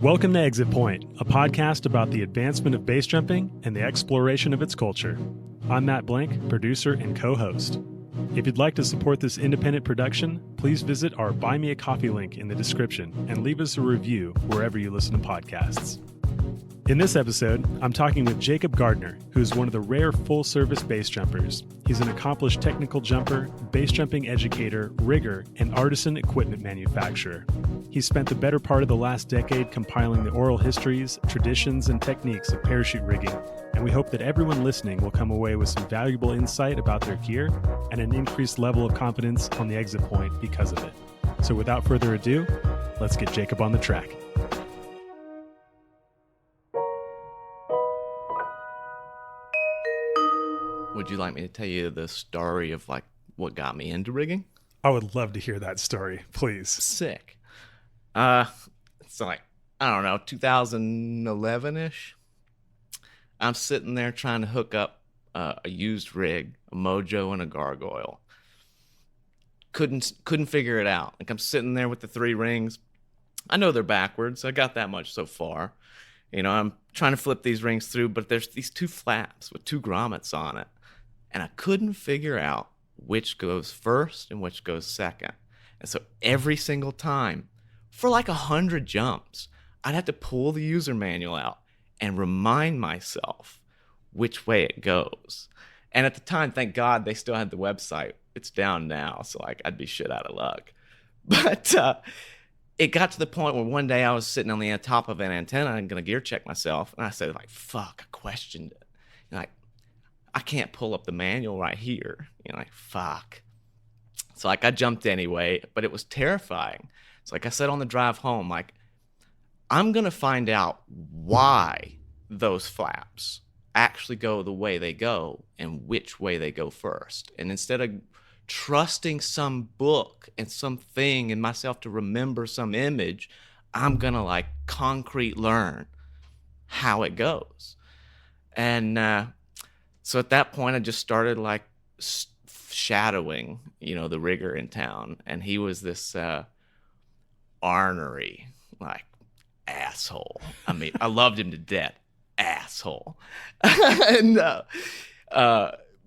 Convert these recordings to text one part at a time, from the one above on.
Welcome to Exit Point, a podcast about the advancement of bass jumping and the exploration of its culture. I'm Matt Blank, producer and co-host. If you'd like to support this independent production, please visit our Buy Me a Coffee link in the description and leave us a review wherever you listen to podcasts. In this episode, I'm talking with Jacob Gardner, who is one of the rare full-service bass jumpers. He's an accomplished technical jumper, bass jumping educator, rigger, and artisan equipment manufacturer. He's spent the better part of the last decade compiling the oral histories, traditions, and techniques of parachute rigging, and we hope that everyone listening will come away with some valuable insight about their gear and an increased level of confidence on the exit point because of it. So without further ado, let's get Jacob on the track. Would you like me to tell you the story of like what got me into rigging? I would love to hear that story, please. Sick. It's like, I don't know, 2011-ish. I'm sitting there trying to hook up a used rig, a Mojo and a gargoyle. Couldn't figure it out. Like I'm sitting there with the three rings. I know they're backwards. I got that much so far. You know, I'm trying to flip these rings through, but there's these two flaps with two grommets on it. And I couldn't figure out which goes first and which goes second. And so every single time, for like 100 jumps, I'd have to pull the user manual out and remind myself which way it goes. And at the time, thank God, they still had the website. It's down now, so like I'd be shit out of luck. But it got to the point where one day I was sitting on the top of an antenna and going to gear check myself. And I said, like, fuck, I questioned it. You know, like, I can't pull up the manual right here. You know, like, fuck. So, like, I jumped anyway, but it was terrifying. So, like I said on the drive home, like, I'm going to find out why those flaps actually go the way they go and which way they go first. And instead of trusting some book and something and myself to remember some image, I'm going to, like, concrete learn how it goes. And so at that point, I just started, like, shadowing, you know, the rigger in town. And he was this ornery, like, asshole. I mean, I loved him to death. Asshole. And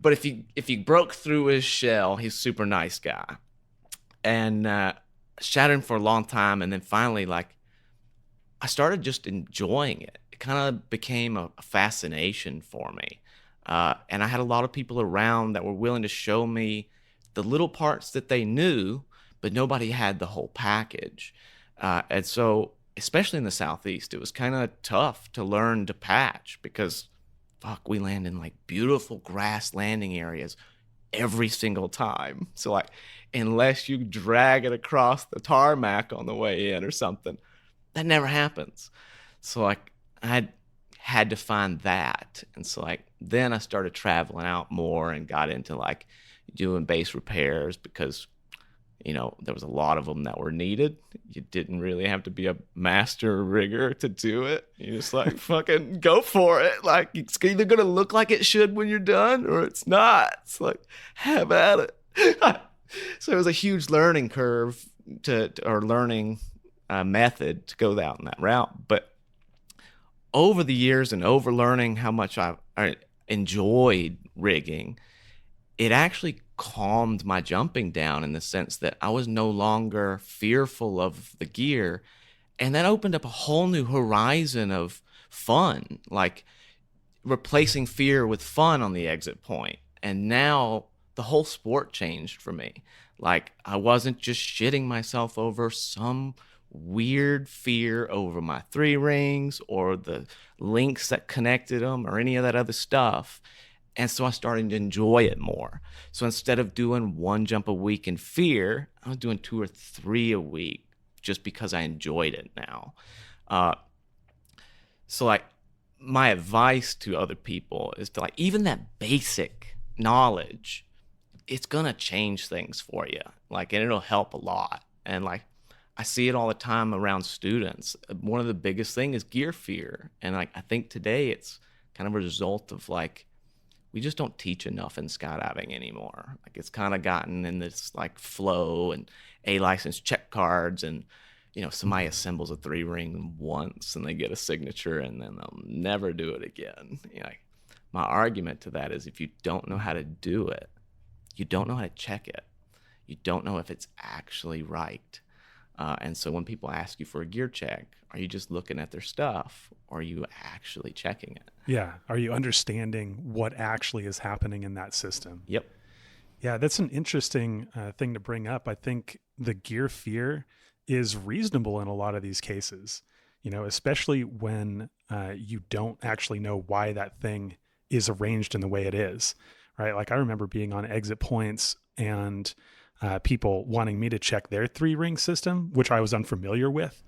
but if you broke through his shell, he's a super nice guy. And shadowed him for a long time, and then finally, like, I started just enjoying it. It kind of became a fascination for me. And I had a lot of people around that were willing to show me the little parts that they knew, but nobody had the whole package. And so, especially in the Southeast, it was kind of tough to learn to patch because, fuck, we land in, like, beautiful grass landing areas every single time. So, like, unless you drag it across the tarmac on the way in or something, that never happens. So, like, I had to find that. And so, like, then I started traveling out more and got into, like, doing bass repairs because, you know, there was a lot of them that were needed. You didn't really have to be a master rigger to do it. You just, like, fucking go for it. Like, it's either going to look like it should when you're done or it's not. It's like, have at it. So it was a huge learning curve or learning method to go out in that route. But over the years and over learning how much I enjoyed rigging, it actually calmed my jumping down in the sense that I was no longer fearful of the gear. And that opened up a whole new horizon of fun, like replacing fear with fun on the exit point. And now the whole sport changed for me. Like, I wasn't just shitting myself over some weird fear over my three rings or the links that connected them or any of that other stuff. And so I started to enjoy it more. So instead of doing one jump a week in fear, I was doing 2 or 3 a week just because I enjoyed it now. So, like, my advice to other people is to, like, even that basic knowledge, it's going to change things for you. Like, and it'll help a lot. And, like, I see it all the time around students. One of the biggest things is gear fear. And, like, I think today it's kind of a result of, like, we just don't teach enough in skydiving anymore. Like, it's kind of gotten in this, like, flow and A license check cards and, somebody assembles a 3-ring once and they get a signature and then they'll never do it again. My argument to that is if you don't know how to do it, you don't know how to check it. You don't know if it's actually right. And so when people ask you for a gear check, are you just looking at their stuff or are you actually checking it? Yeah. Are you understanding what actually is happening in that system? Yep. Yeah, that's an interesting thing to bring up. I think the gear fear is reasonable in a lot of these cases, especially when you don't actually know why that thing is arranged in the way it is, right? Like I remember being on exit points and people wanting me to check their 3-ring system, which I was unfamiliar with,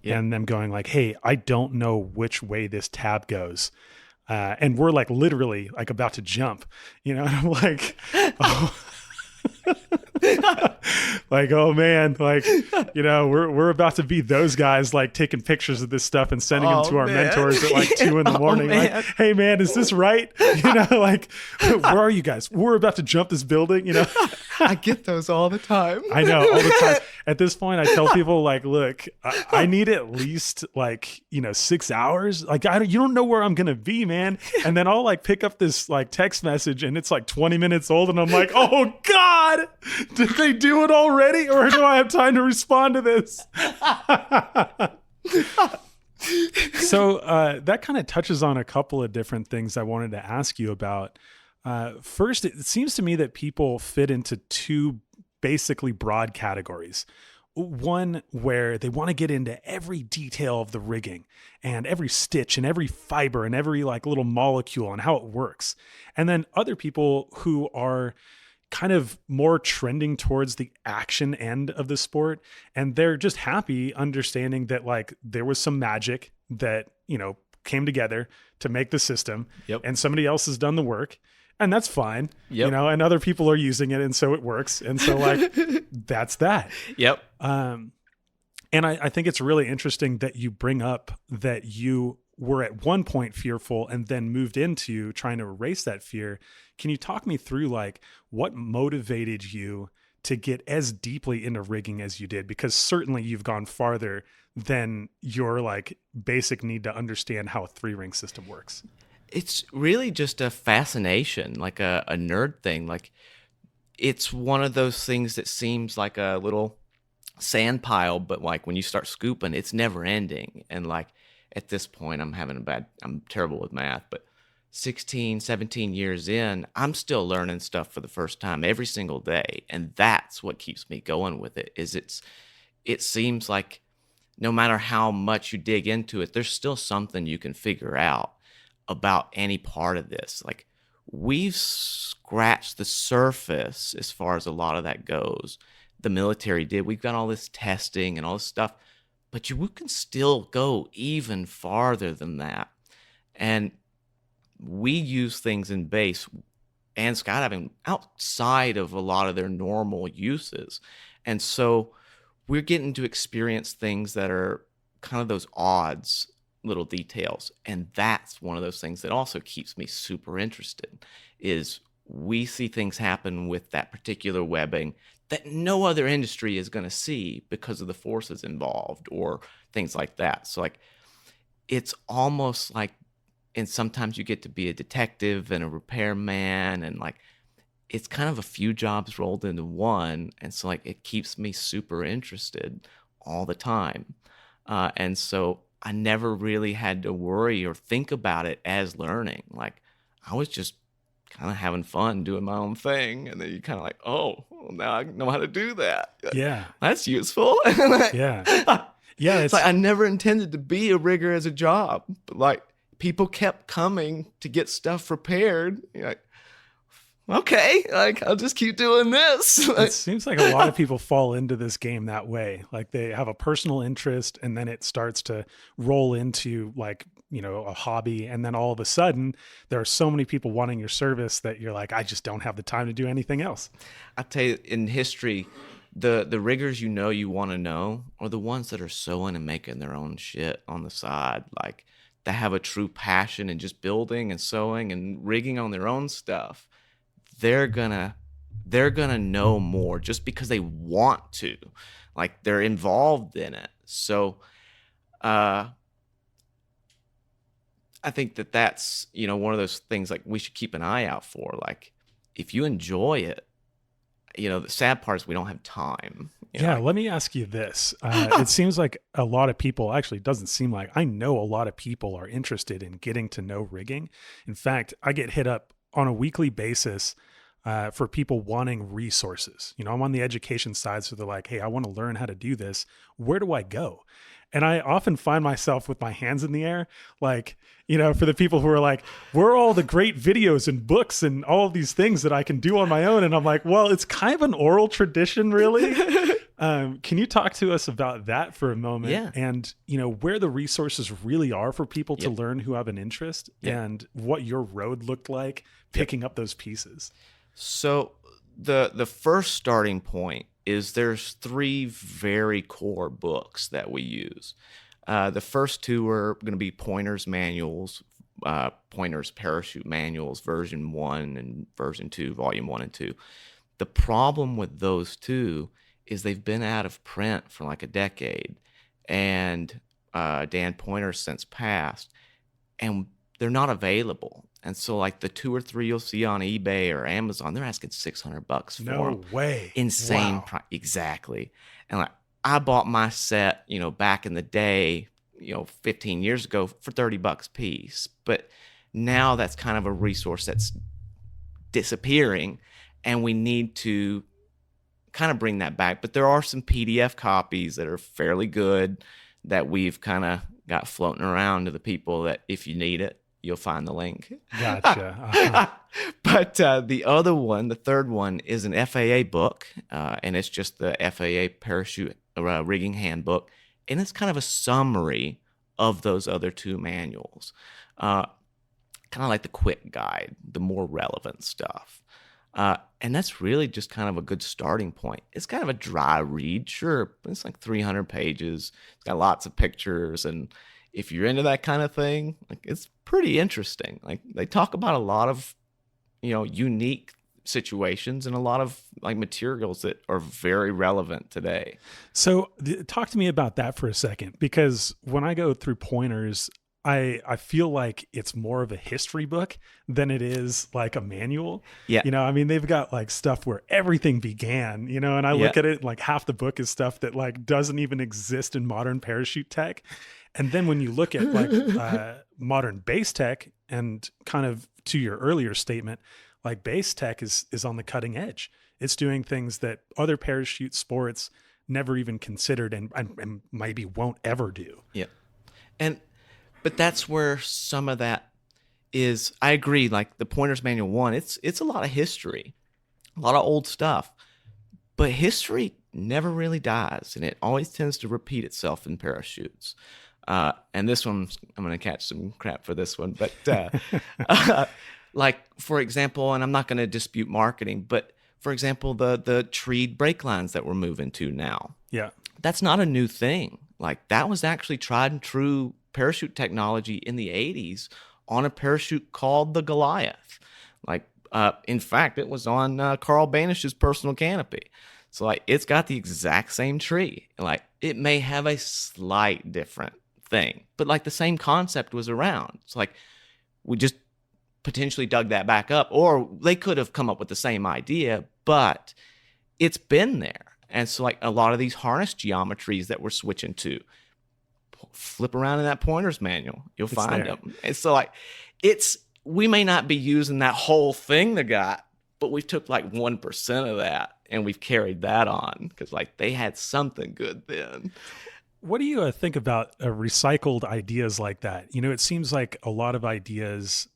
and them going like, hey, I don't know which way this tab goes. And we're like literally like about to jump, and I'm like, oh. Like, oh man, like, we're about to be those guys like taking pictures of this stuff and sending them to our mentors at like 2 a.m. Like, hey man, is this right? Like, where are you guys? We're about to jump this building, I get those all the time. I know, all the time. At this point, I tell people like, look, I need at least like, 6 hours. Like, you don't know where I'm going to be, man. And then I'll like pick up this like text message and it's like 20 minutes old. And I'm like, oh God, did they do it already? Or do I have time to respond to this? So that kind of touches on a couple of different things I wanted to ask you about. First, it seems to me that people fit into 2 basically broad categories. One where they want to get into every detail of the rigging and every stitch and every fiber and every like little molecule and how it works. And then other people who are kind of more trending towards the action end of the sport. And they're just happy understanding that like there was some magic that, came together to make the system. Yep. And somebody else has done the work. And that's fine, yep. And other people are using it. And so it works. And so like, that's that. Yep. And I think it's really interesting that you bring up that you were at one point fearful and then moved into trying to erase that fear. Can you talk me through like what motivated you to get as deeply into rigging as you did? Because certainly you've gone farther than your like basic need to understand how a 3-ring system works. It's really just a fascination, like a nerd thing. Like it's one of those things that seems like a little sand pile, but like when you start scooping, it's never ending. And like at this point, I'm terrible with math, but 16, 17 years in, I'm still learning stuff for the first time every single day. And that's what keeps me going with it, it seems like no matter how much you dig into it, there's still something you can figure out about any part of this. Like we've scratched the surface as far as a lot of that goes. The military did. We've got all this testing and all this stuff, but you can still go even farther than that. And we use things in base and skydiving outside of a lot of their normal uses. And so we're getting to experience things that are kind of those odds little details. And that's one of those things that also keeps me super interested is we see things happen with that particular webbing that no other industry is going to see because of the forces involved or things like that. So like, it's almost like, and sometimes you get to be a detective and a repairman and like, it's kind of a few jobs rolled into one. And so like, it keeps me super interested all the time. And so I never really had to worry or think about it as learning. Like I was just kind of having fun doing my own thing. And then you kind of like, oh, well, now I know how to do that. Yeah. That's useful. Yeah. Yeah. It's like, I never intended to be a rigger as a job, but like people kept coming to get stuff repaired. You're like, okay, like I'll just keep doing this. It seems like a lot of people fall into this game that way. Like they have a personal interest and then it starts to roll into like, a hobby. And then all of a sudden there are so many people wanting your service that you're like, I just don't have the time to do anything else. I tell you, in history, the riggers you want to know are the ones that are sewing and making their own shit on the side. Like they have a true passion in just building and sewing and rigging on their own stuff. They're gonna know more just because they want to. Like they're involved in it. So I think that's, one of those things like we should keep an eye out for. Like if you enjoy it, the sad part is we don't have time. Let me ask you this. It seems like a lot of people, actually it doesn't seem like, I know a lot of people are interested in getting to know rigging. In fact, I get hit up on a weekly basis for people wanting resources. I'm on the education side, so they're like, hey, I want to learn how to do this. Where do I go? And I often find myself with my hands in the air, like, for the people who are like, where are all the great videos and books and all of these things that I can do on my own? And I'm like, well, it's kind of an oral tradition, really. Can you talk to us about that for a moment? Yeah. And, where the resources really are for people to learn who have an interest and what your road looked like picking up those pieces? So the first starting point is there's 3 very core books that we use. The first 2 are going to be Pointer's manuals, Pointer's parachute manuals, version 1 and version 2, volume 1 and 2. The problem with those 2 is they've been out of print for like a decade, and Dan Pointer's since passed, and they're not available. And so like the 2 or 3 you'll see on eBay or Amazon, they're asking $600 for them. No way. Insane. Wow. Exactly. And like I bought my set, back in the day, 15 years ago for $30 a piece. But now that's kind of a resource that's disappearing, and we need to kind of bring that back. But there are some PDF copies that are fairly good that we've kind of got floating around to the people that if you need it, you'll find the link. Gotcha. Uh-huh. But the other one, the third one, is an FAA book, and it's just the FAA parachute rigging handbook, and it's kind of a summary of those other 2 manuals, kind of like the quick guide, the more relevant stuff. And that's really just kind of a good starting point. It's kind of a dry read, sure, but it's like 300 pages. It's got lots of pictures, and if you're into that kind of thing, like it's pretty interesting. Like they talk about a lot of, unique situations and a lot of like materials that are very relevant today. So talk to me about that for a second, because when I go through Pointers, I feel like it's more of a history book than it is like a manual. Yeah. They've got like stuff where everything began, and I look at it like half the book is stuff that like doesn't even exist in modern parachute tech. And then when you look at like modern base tech, and kind of to your earlier statement, like base tech is on the cutting edge. It's doing things that other parachute sports never even considered and maybe won't ever do. Yeah. But that's where some of that is. I agree. Like the Pointer's Manual 1, it's a lot of history, a lot of old stuff, but history never really dies, and it always tends to repeat itself in parachutes. And this one, I'm going to catch some crap for this one, but like, for example, and I'm not going to dispute marketing, but for example, the treed brake lines that we're moving to now. Yeah. That's not a new thing. Like that was actually tried and true parachute technology in the 80s on a parachute called the Goliath. Like, in fact, it was on Carl Banish's personal canopy. So like, it's got the exact same tree. Like it may have a slight different thing, but like the same concept was around. It's like we just potentially dug that back up, or they could have come up with the same idea, but it's been there. And so like a lot of these harness geometries that we're switching to, flip around in that Pointer's manual, you'll find them. And so like we may not be using that whole thing they got, but we took like 1% of that and we've carried that on because like they had something good then. What do you think about recycled ideas like that? It seems like a lot of ideas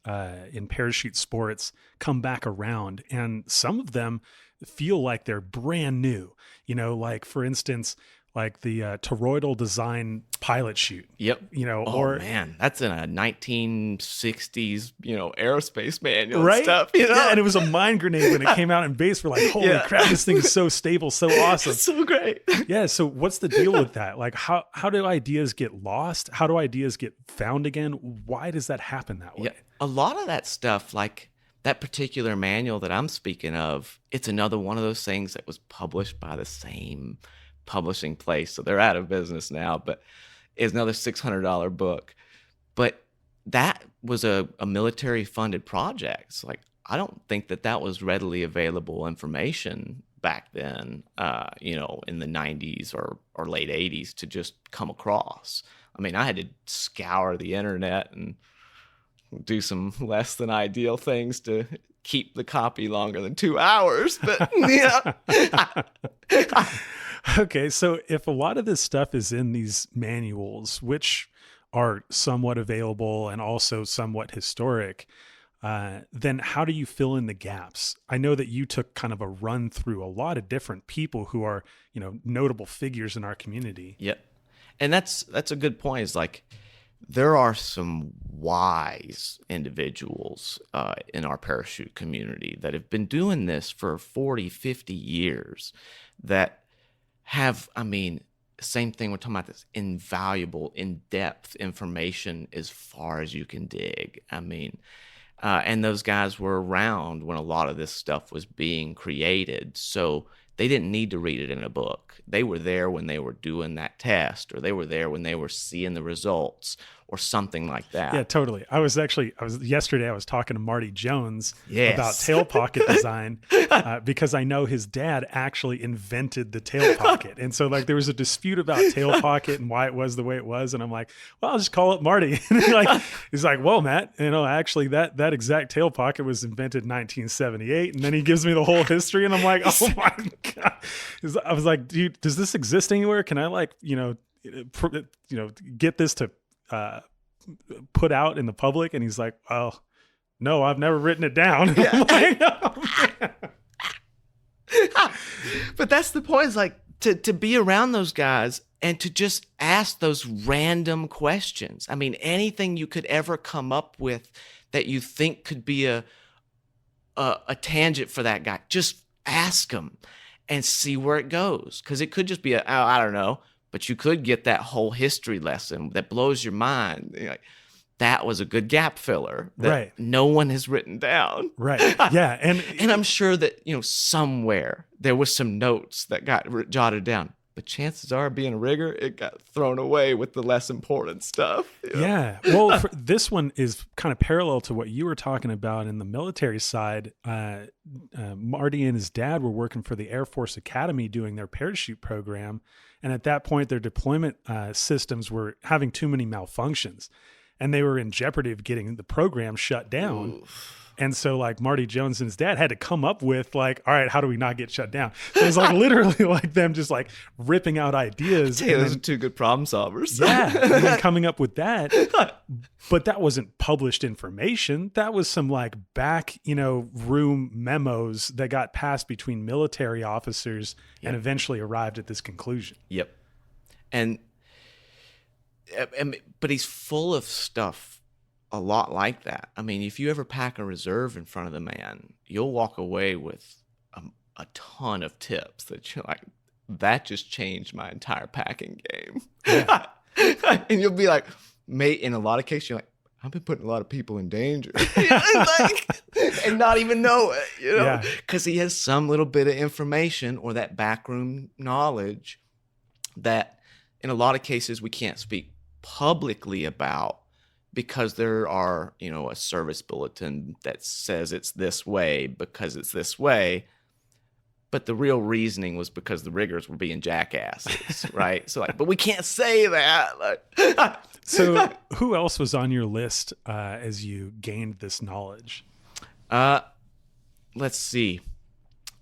in parachute sports come back around, and some of them feel like they're brand new. Like for instance, like the toroidal design pilot chute. Yep. Or man, that's in a 1960s, aerospace manual right? and stuff. Yeah, and it was a mind grenade when it came out in base. We're like, holy crap, this thing is so stable, so awesome. So great. Yeah. So what's the deal with that? Like how do ideas get lost? How do ideas get found again? Why does that happen that way? Yeah. A lot of that stuff, like that particular manual that I'm speaking of, it's another one of those things that was published by the same publishing place, so they're out of business now, but it's another $600 book. But that was a military funded project. So like, I don't think that was readily available information back then, in the 90s or late 80s to just come across. I mean, I had to scour the internet and do some less than ideal things to keep the copy longer than 2 hours. But yeah. Okay, so if a lot of this stuff is in these manuals, which are somewhat available and also somewhat historic, then how do you fill in the gaps? I know that you took kind of a run through a lot of different people who are, notable figures in our community. Yep. And that's a good point. Is like, there are some wise individuals in our parachute community that have been doing this for 40, 50 years that have, same thing, we're talking about this invaluable, in-depth information as far as you can dig. And those guys were around when a lot of this stuff was being created. So they didn't need to read it in a book. They were there when they were doing that test, or they were there when they were seeing the results, or something like that. Yeah, totally. Yesterday I was talking to Marty Jones Yes. about tail pocket design because I know his dad actually invented the tail pocket. And so like there was a dispute about tail pocket and why it was the way it was. And I'm like, well, I'll just call it Marty. And he's like, well, Matt, actually that exact tail pocket was invented in 1978. And then he gives me the whole history and I'm like, oh my God. I was like, dude, does this exist anywhere? Can I get this to put out in the public? And he's like, well, no, I've never written it down. Yeah. I'm like, oh, but that's the point, is like to be around those guys and to just ask those random questions. Anything you could ever come up with that you think could be a tangent for that guy, just ask him and see where it goes. Because it could just be I don't know, but you could get that whole history lesson that blows your mind. That was a good gap filler that right. no one has written down. Right. Yeah. And I'm sure that, somewhere there was some notes that got jotted down. But chances are, being a rigger, it got thrown away with the less important stuff. Yeah. Well, this one is kind of parallel to what you were talking about in the military side. Marty and his dad were working for the Air Force Academy doing their parachute program. And at that point, their deployment systems were having too many malfunctions. And they were in jeopardy of getting the program shut down. Oof. And so like Marty Jones and his dad had to come up with like, all right, how do we not get shut down? So it was like literally like them just like ripping out ideas. Those are two good problem solvers. Yeah. And then coming up with that. But that wasn't published information. That was some like back, room memos that got passed between military officers and eventually arrived at this conclusion. Yep. But he's full of stuff a lot like that. If you ever pack a reserve in front of the man, you'll walk away with a ton of tips that you're like, that just changed my entire packing game. Yeah. And you'll be like, mate, in a lot of cases, you're like, I've been putting a lot of people in danger. And not even know it, because he has some little bit of information or that backroom knowledge that in a lot of cases we can't speak publicly about, because there are, a service bulletin that says it's this way because it's this way. But the real reasoning was because the riggers were being jackasses, right? So but we can't say that. So who else was on your list as you gained this knowledge? Let's see.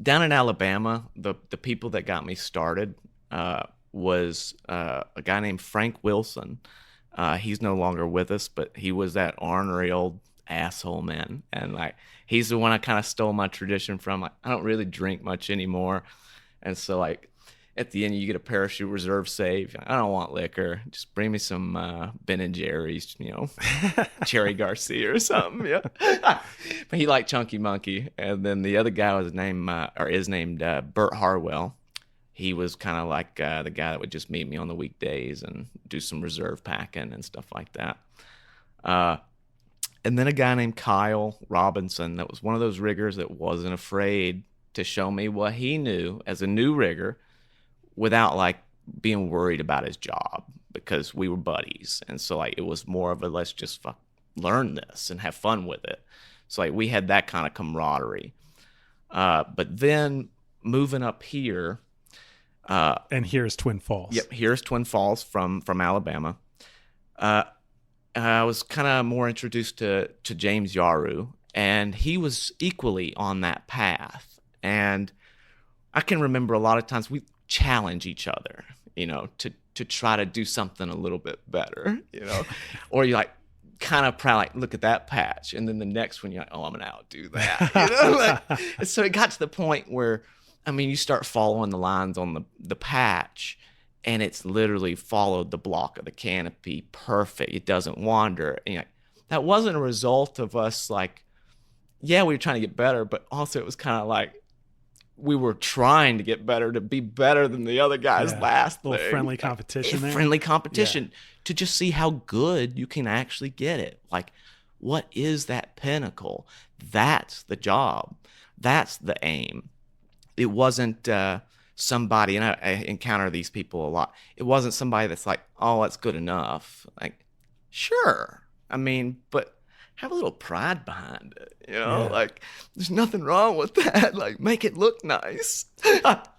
Down in Alabama, the people that got me started was a guy named Frank Wilson. He's no longer with us, but he was that ornery old asshole, man. And he's the one I kind of stole my tradition from. I don't really drink much anymore. And so at the end, you get a parachute reserve save. I don't want liquor. Just bring me some Ben and Jerry's, Cherry Garcia or something. Yeah. But he liked Chunky Monkey. And then the other guy is named Bert Harwell. He was kind of like the guy that would just meet me on the weekdays and do some reserve packing and stuff like that. And then a guy named Kyle Robinson that was one of those riggers that wasn't afraid to show me what he knew as a new rigger without like being worried about his job, because we were buddies. And so like it was more of a let's just learn this and have fun with it. So like we had that kind of camaraderie. But then moving up here, and here's Twin Falls. Yep, here's Twin Falls from Alabama. I was kind of more introduced to James Yaru, and he was equally on that path. And I can remember a lot of times we challenge each other, you know, to try to do something a little bit better, you know, or you're like kind of proud, like, look at that patch. And then the next one, you're like, oh, I'm going to outdo that. You know? Like, and so it got to the point where, I mean, you start following the lines on the patch, and it's literally followed the block of the canopy perfect. It doesn't wander. And you're like, that wasn't a result of us, like, yeah, we were trying to get better, but also it was kind of like we were trying to get better, to be better than the other guy's last little thing. friendly competition there. Friendly competition to just see how good you can actually get it. Like, what is that pinnacle? That's the job. That's the aim. It wasn't somebody, and I encounter these people a lot. It wasn't somebody that's like, oh, that's good enough. Like, sure. I mean, but have a little pride behind it, you know? Like, there's nothing wrong with that. Like, make it look nice.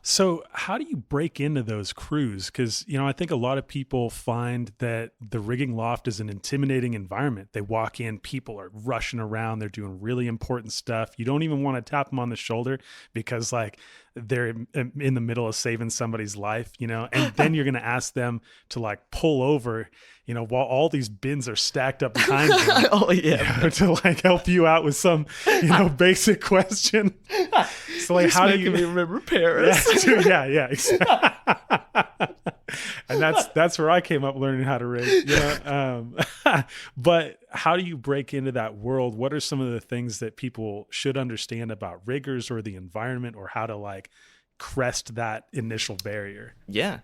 So how do you break into those crews? Because, you know, I think a lot of people find that the rigging loft is an intimidating environment. They walk in, people are rushing around. They're doing really important stuff. You don't even want to tap them on the shoulder because, like, they're in the middle of saving somebody's life, you know? And then you're going to ask them to, like, pull over, you know, while all these bins are stacked up behind them. Oh, yeah. You know, to, like, help you out with some, you know, basic question. So, like, how do you me remember Paris? Yeah, exactly. And that's where I came up learning how to rig. You know? But how do you break into that world? What are some of the things that people should understand about riggers or the environment, or how to, like, crest that initial barrier? Yeah.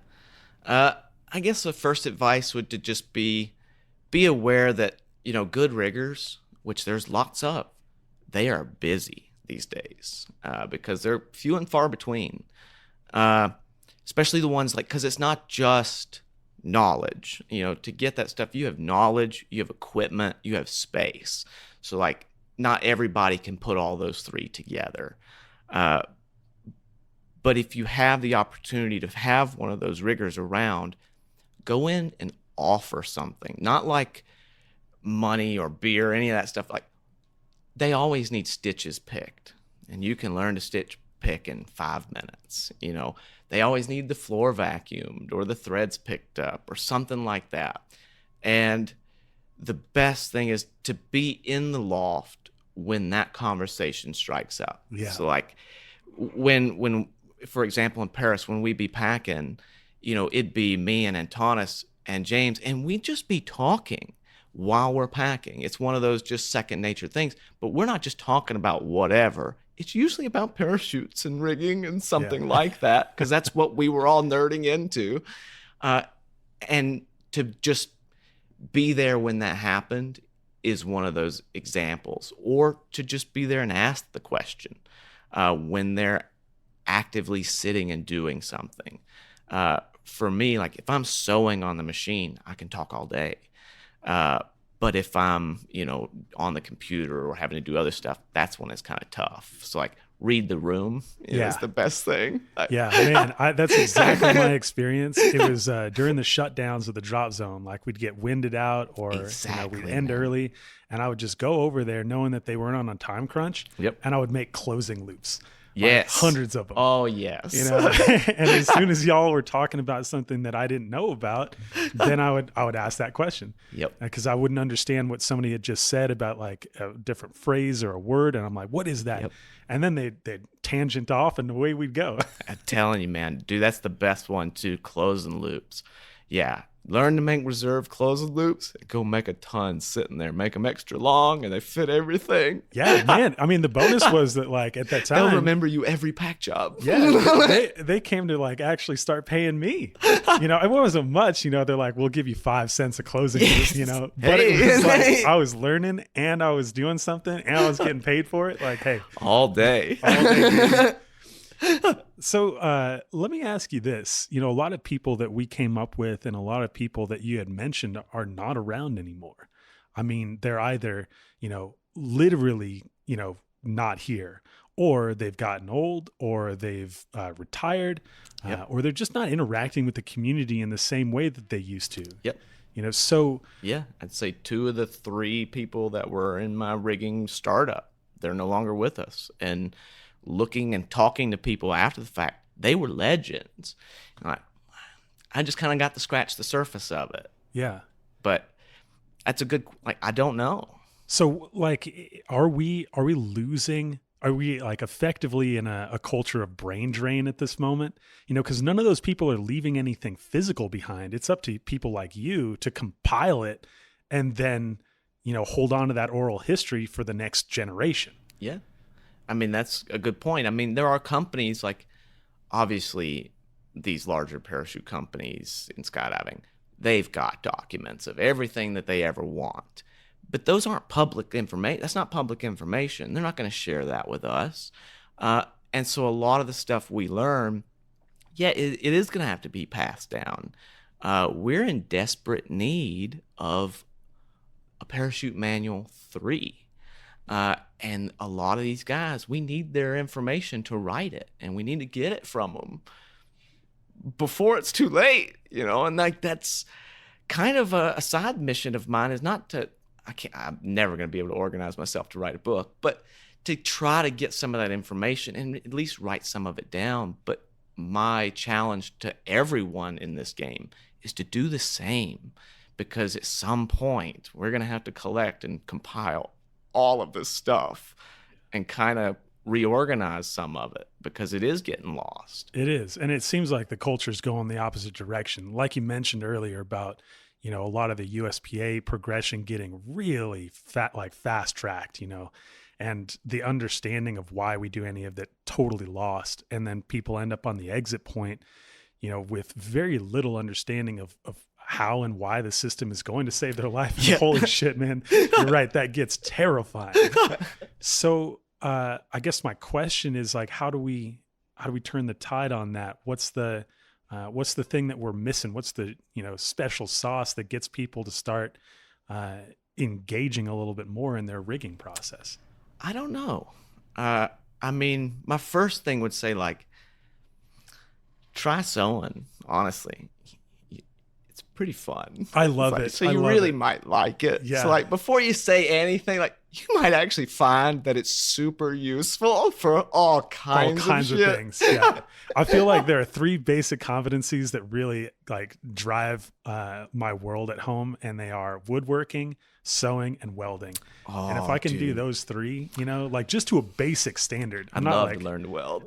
I guess the first advice would to just be aware that, you know, good riggers, which there's lots of, they are busy these days because they're few and far between. Especially the ones like, because it's not just knowledge, you know, to get that stuff, you have knowledge, you have equipment, you have space. So like not everybody can put all those three together. But if you have the opportunity to have one of those riggers around, go in and offer something, not like money or beer, any of that stuff. Like, they always need stitches picked, and you can learn to stitch pick in 5 minutes. You know, they always need the floor vacuumed or the threads picked up or something like that. And the best thing is to be in the loft when that conversation strikes up. Yeah. So like when for example, in Paris, when we be packing, you know, it'd be me and Antonis and James, and we'd just be talking while we're packing. It's one of those just second nature things, but we're not just talking about whatever. It's usually about parachutes and rigging and something like that, because that's what we were all nerding into. And to just be there when that happened is one of those examples, or to just be there and ask the question when they're actively sitting and doing something. For me, like if I'm sewing on the machine, I can talk all day. But if I'm, you know, on the computer or having to do other stuff, that's when it's kind of tough. So like read the room is the best thing. Yeah, man, that's exactly my experience. It was during the shutdowns of the drop zone. Like we'd get winded out, or we'd end early, and I would just go over there knowing that they weren't on a time crunch. Yep. And I would make closing loops. Yes. Like hundreds of them. Oh, yes. You know, and as soon as y'all were talking about something that I didn't know about, then I would ask that question. Yep. Because I wouldn't understand what somebody had just said about like a different phrase or a word, and I'm like, what is that? Yep. And then they'd tangent off, and away we'd go. I'm telling you, man, dude, that's the best one too. Closing loops. Yeah. Learn to make reserved closing loops. Go make a ton sitting there. Make them extra long, and they fit everything. Yeah, man. I mean, the bonus was that like at that time, they'll remember you every pack job. Yeah, they came to like actually start paying me. You know, it wasn't much. You know, they're like, we'll give you 5 cents a closing. Yes. You know, but it was like I was learning and I was doing something and I was getting paid for it. Like, hey, all day. Dude. So let me ask you this. A lot of people that we came up with and a lot of people that you had mentioned are not around anymore. I mean, they're either, literally, not here, or they've gotten old, or they've retired, Yep. or they're just not interacting with the community in the same way that they used to. Yep. So Yeah, I'd say 2 of the 3 people that were in my rigging startup, they're no longer with us. And looking and talking to people after the fact, they were legends. Like, I just kind of got to scratch the surface of it. yeah. But that's a good, I don't know. So are we losing? Are we effectively in a culture of brain drain at this moment? Because none of those people are leaving anything physical behind. It's up to people like you to compile it and then, hold on to that oral history for the next generation. Yeah. I mean, that's a good point. I mean, there are companies obviously these larger parachute companies in skydiving, they've got documents of everything that they ever want. But those aren't public information. That's not public information. They're not going to share that with us. And so a lot of the stuff we learn, it is going to have to be passed down. We're in desperate need of a parachute manual 3. And a lot of these guys, we need their information to write it, and we need to get it from them before it's too late, and that's kind of a side mission of mine, is not to, I'm never going to be able to organize myself to write a book, but to try to get some of that information and at least write some of it down. But my challenge to everyone in this game is to do the same, because at some point we're going to have to collect and compile all of this stuff and kind of reorganize some of it, because it is getting lost. It is. And it seems like the culture's going the opposite direction. Like you mentioned earlier about, a lot of the USPA progression getting really fast tracked, and the understanding of why we do any of that totally lost. And then people end up on the exit point, with very little understanding of how and why the system is going to save their life. Yeah. Holy shit, man. You're right. That gets terrifying. So I guess my question is how do we turn the tide on that? What's the thing that we're missing? What's the, special sauce that gets people to start engaging a little bit more in their rigging process? I don't know. I mean, my first thing would say try sewing, honestly. It's pretty fun. I love it. So you really might like it. Yeah. So before you say anything, you might actually find that it's super useful for all kinds of things. Yeah. I feel like there are 3 basic competencies that really drive my world at home, and they are woodworking, sewing, and welding. Oh, and if I can do those 3, just to a basic standard, I'd love to learn to weld.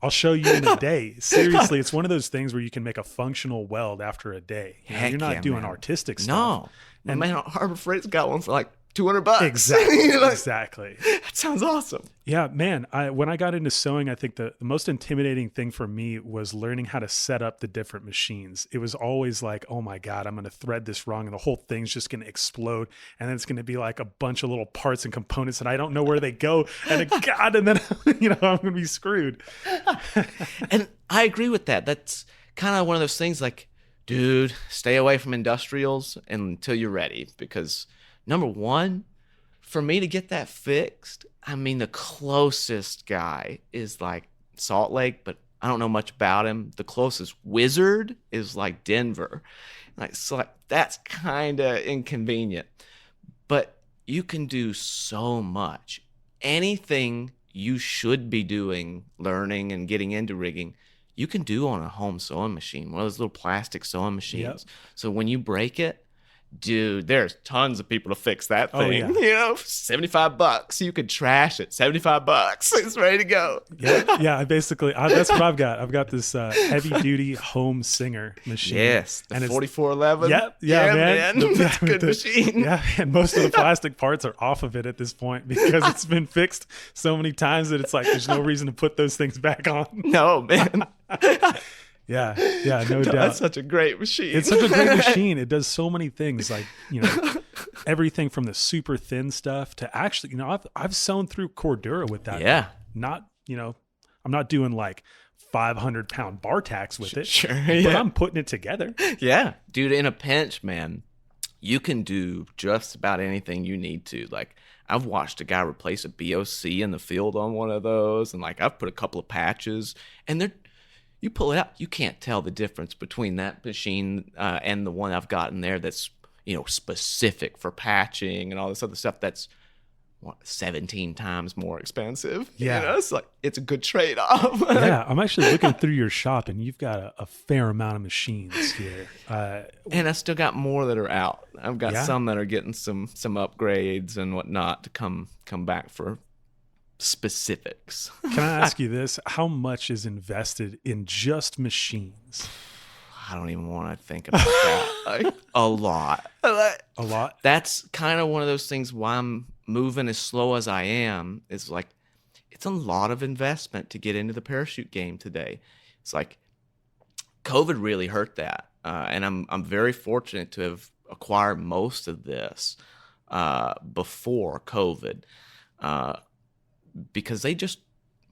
I'll show you in a day. Seriously, it's one of those things where you can make a functional weld after a day. You're not doing artistic stuff. No. And man, Harbor Freight's got one for $200. Exactly. Exactly. That sounds awesome. Yeah, man. When I got into sewing, I think the most intimidating thing for me was learning how to set up the different machines. It was always oh my God, I'm going to thread this wrong and the whole thing's just going to explode. And then it's going to be a bunch of little parts and components and I don't know where they go. And then, I'm going to be screwed. And I agree with that. That's kind of one of those things dude, stay away from industrials until you're ready, because number one, for me to get that fixed, I mean, the closest guy is Salt Lake, but I don't know much about him. The closest wizard is Denver. So that's kind of inconvenient. But you can do so much. Anything you should be doing, learning and getting into rigging, you can do on a home sewing machine, one of those little plastic sewing machines. Yep. So when you break it, dude, there's tons of people to fix that thing. Oh, yeah. $75. You could trash it. $75. It's ready to go. Yeah. That's what I've got. I've got this heavy duty home singer machine. Yes, the 4411. Yeah, man. It's a good machine. Yeah, and most of the plastic parts are off of it at this point because it's been fixed so many times that it's there's no reason to put those things back on. No, man. Yeah, no doubt. That's such a great machine. It's such a great machine. It does so many things, everything from the super thin stuff to actually, I've sewn through Cordura with that. Yeah. Not, I'm not doing like 500-pound bar tacks with it, Sure, but yeah. I'm putting it together. Yeah, dude, in a pinch, man, you can do just about anything you need to. Like, I've watched a guy replace a BOC in the field on one of those, and like I've put a couple of patches, and you pull it out, you can't tell the difference between that machine and the one I've gotten there that's, specific for patching and all this other stuff that's 17 times more expensive. Yeah. It's like, it's a good trade-off. Yeah, I'm actually looking through your shop, and you've got a fair amount of machines here. And I still got more that are out. I've got Yeah? some that are getting some upgrades and whatnot to come back for specifics. Can I ask you this? How much is invested in just machines? I don't even want to think about that. Like, a lot. A lot? That's kind of one of those things why I'm moving as slow as I am. Is like, it's a lot of investment to get into the parachute game today. It's like COVID really hurt that, and I'm very fortunate to have acquired most of this before COVID, because they just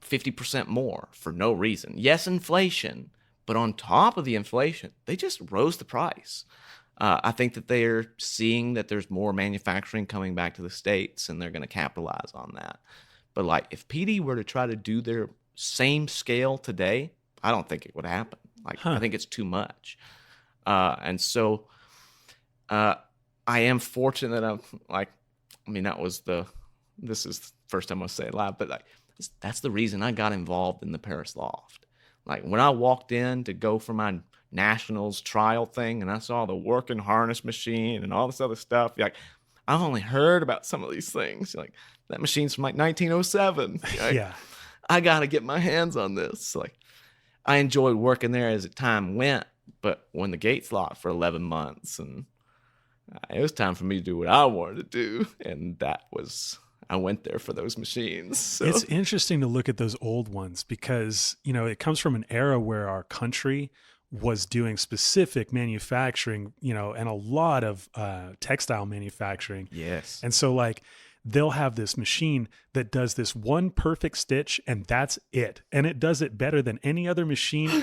50% more for no reason. Yes, inflation, but on top of the inflation, they just rose the price. I think that they're seeing that there's more manufacturing coming back to the States, and they're going to capitalize on that. But like, if PD were to try to do their same scale today, I don't think it would happen. Like, I think it's too much. And so I am fortunate that I'm like, this is the first time I'll say it loud, but like, that's the reason I got involved in the Paris Loft. Like, when I walked in to go for my nationals trial thing and I saw the working harness machine and all this other stuff, like, I've only heard about some of these things. Like, that machine's from like 1907. Like, Yeah. I got to get my hands on this. Like, I enjoyed working there as time went, but when the gates locked for 11 months, and it was time for me to do what I wanted to do, and I went there for those machines. So. It's interesting to look at those old ones because, it comes from an era where our country was doing specific manufacturing, and a lot of textile manufacturing. Yes. And so like, they'll have this machine that does this one perfect stitch, and that's it. And it does it better than any other machine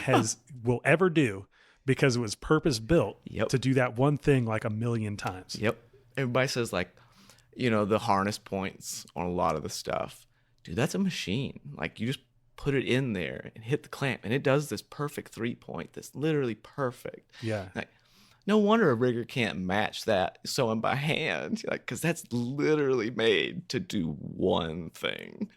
will ever do, because it was purpose built to do that one thing like a million times. Yep. Everybody says like, the harness points on a lot of the stuff. Dude, that's a machine. Like, you just put it in there and hit the clamp, and it does this perfect 3-point that's literally perfect. Yeah. Like, no wonder a rigger can't match that sewing by hand, like, because that's literally made to do one thing.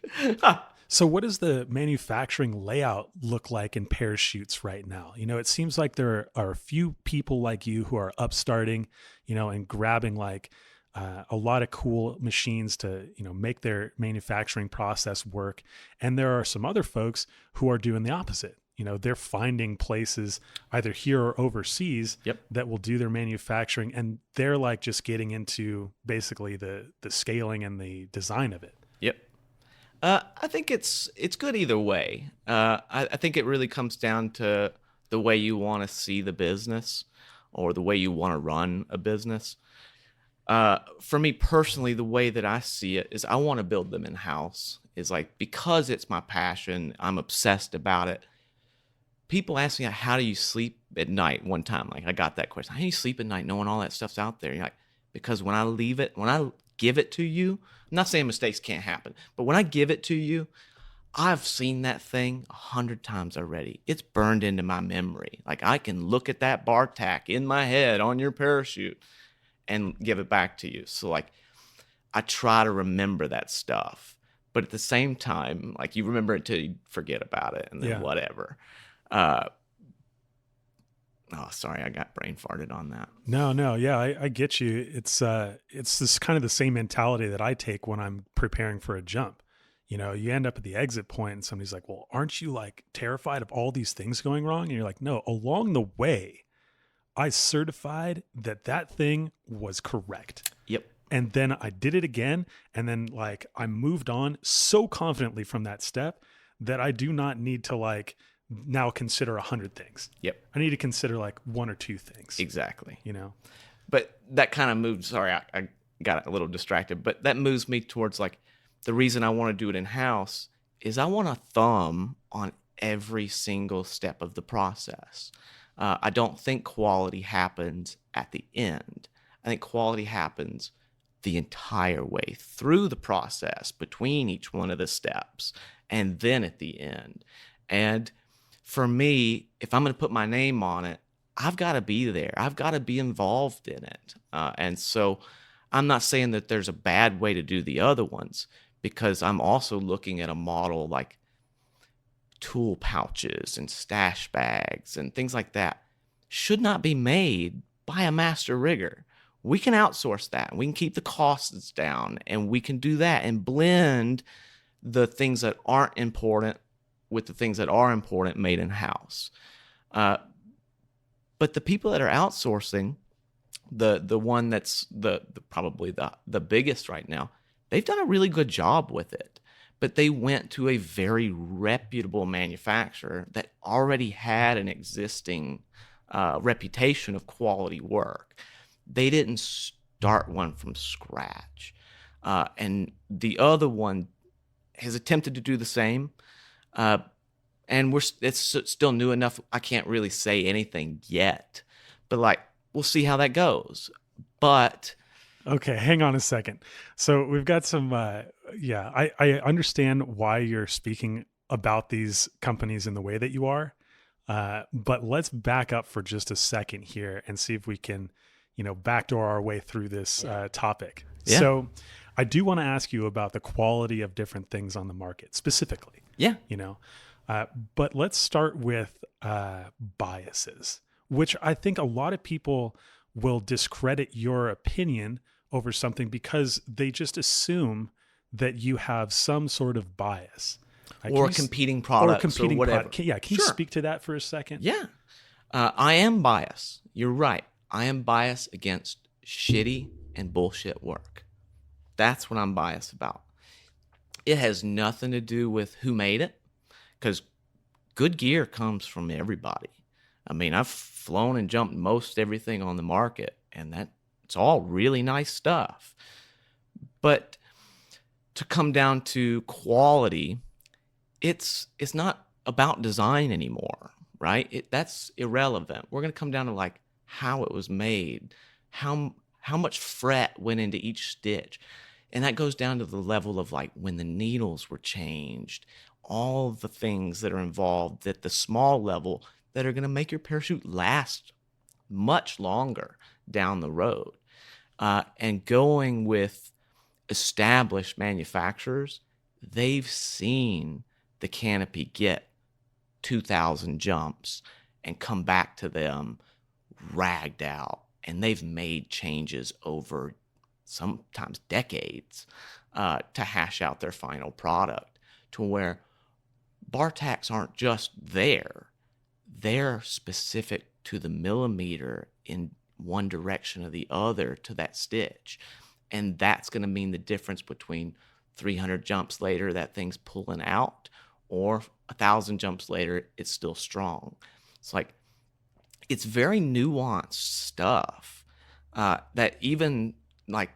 So what does the manufacturing layout look like in parachutes right now? It seems like there are a few people like you who are upstarting, and grabbing like a lot of cool machines to, make their manufacturing process work. And there are some other folks who are doing the opposite. They're finding places either here or overseas that will do their manufacturing, and they're like just getting into basically the scaling and the design of it. Yep. I think it's good either way. I think it really comes down to the way you want to see the business, or the way you want to run a business. For me personally, the way that I see it is I want to build them in-house. Is like, because it's my passion, I'm obsessed about it. People ask me, how do you sleep at night? One time, like, I got that question. How do you sleep at night knowing all that stuff's out there? You're like, because when I give it to you, I'm not saying mistakes can't happen, but when I give it to you, I've seen that thing 100 times already. It's burned into my memory. Like, I can look at that bar tack in my head on your parachute and give it back to you. So like, I try to remember that stuff, but at the same time, like, you remember it till you forget about it, and then whatever. Sorry, I got brain farted on that. No. Yeah, I get you. It's this kind of the same mentality that I take when I'm preparing for a jump. You end up at the exit point and somebody's like, well, aren't you like terrified of all these things going wrong? And you're like, no, along the way, I certified that thing was correct. Yep. And then I did it again. And then like, I moved on so confidently from that step that I do not need to like now consider 100 things. Yep. I need to consider like 1 or 2 things. Exactly. But that kind of moved, sorry, I got a little distracted, but that moves me towards like, the reason I want to do it in-house is I want a thumb on every single step of the process. I don't think quality happens at the end. I think quality happens the entire way through the process, between each one of the steps, and then at the end. And for me, if I'm going to put my name on it, I've got to be there. I've got to be involved in it. And so I'm not saying that there's a bad way to do the other ones, because I'm also looking at a model like tool pouches and stash bags and things like that should not be made by a master rigger. We can outsource that. We can keep the costs down, and we can do that and blend the things that aren't important with the things that are important made in-house. But the people that are outsourcing, the one that's probably the biggest right now, they've done a really good job with it. But they went to a very reputable manufacturer that already had an existing reputation of quality work. They didn't start one from scratch. And the other one has attempted to do the same. And it's still new enough, I can't really say anything yet. But like, we'll see how that goes. But okay, hang on a second. So we've got some, I understand why you're speaking about these companies in the way that you are. But let's back up for just a second here and see if we can, backdoor our way through this topic. Yeah. So I do want to ask you about the quality of different things on the market specifically. yeah, But let's start with biases, which I think a lot of people will discredit your opinion over something because they just assume that you have some sort of bias. or competing products or whatever. Can you speak to that for a second? Yeah. I am biased. You're right. I am biased against shitty and bullshit work. That's what I'm biased about. It has nothing to do with who made it, because good gear comes from everybody. I mean, I've flown and jumped most everything on the market, and it's all really nice stuff. But to come down to quality, it's not about design anymore, right? That's irrelevant. We're going to come down to like how it was made, how much fret went into each stitch. And that goes down to the level of like when the needles were changed, all the things that are involved at the small level that are going to make your parachute last much longer down the road. And going with established manufacturers, they've seen the canopy get 2,000 jumps and come back to them ragged out. And they've made changes over sometimes decades to hash out their final product, to where bar tacks aren't just there. They're specific to the millimeter in one direction or the other to that stitch. And that's going to mean the difference between 300 jumps later, that thing's pulling out, or 1,000 jumps later, it's still strong. It's like, it's very nuanced stuff that even like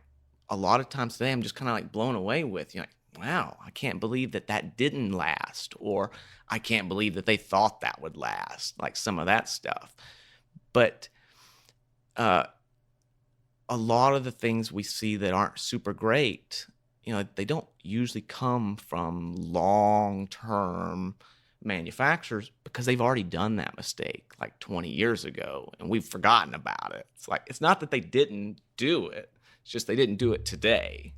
a lot of times today, I'm just kind of like blown away with. You're like, wow, I can't believe that didn't last, or I can't believe that they thought that would last, like some of that stuff. But a lot of the things we see that aren't super great, they don't usually come from long-term manufacturers, because they've already done that mistake like 20 years ago and we've forgotten about it. It's like, it's not that they didn't do it, it's just they didn't do it today.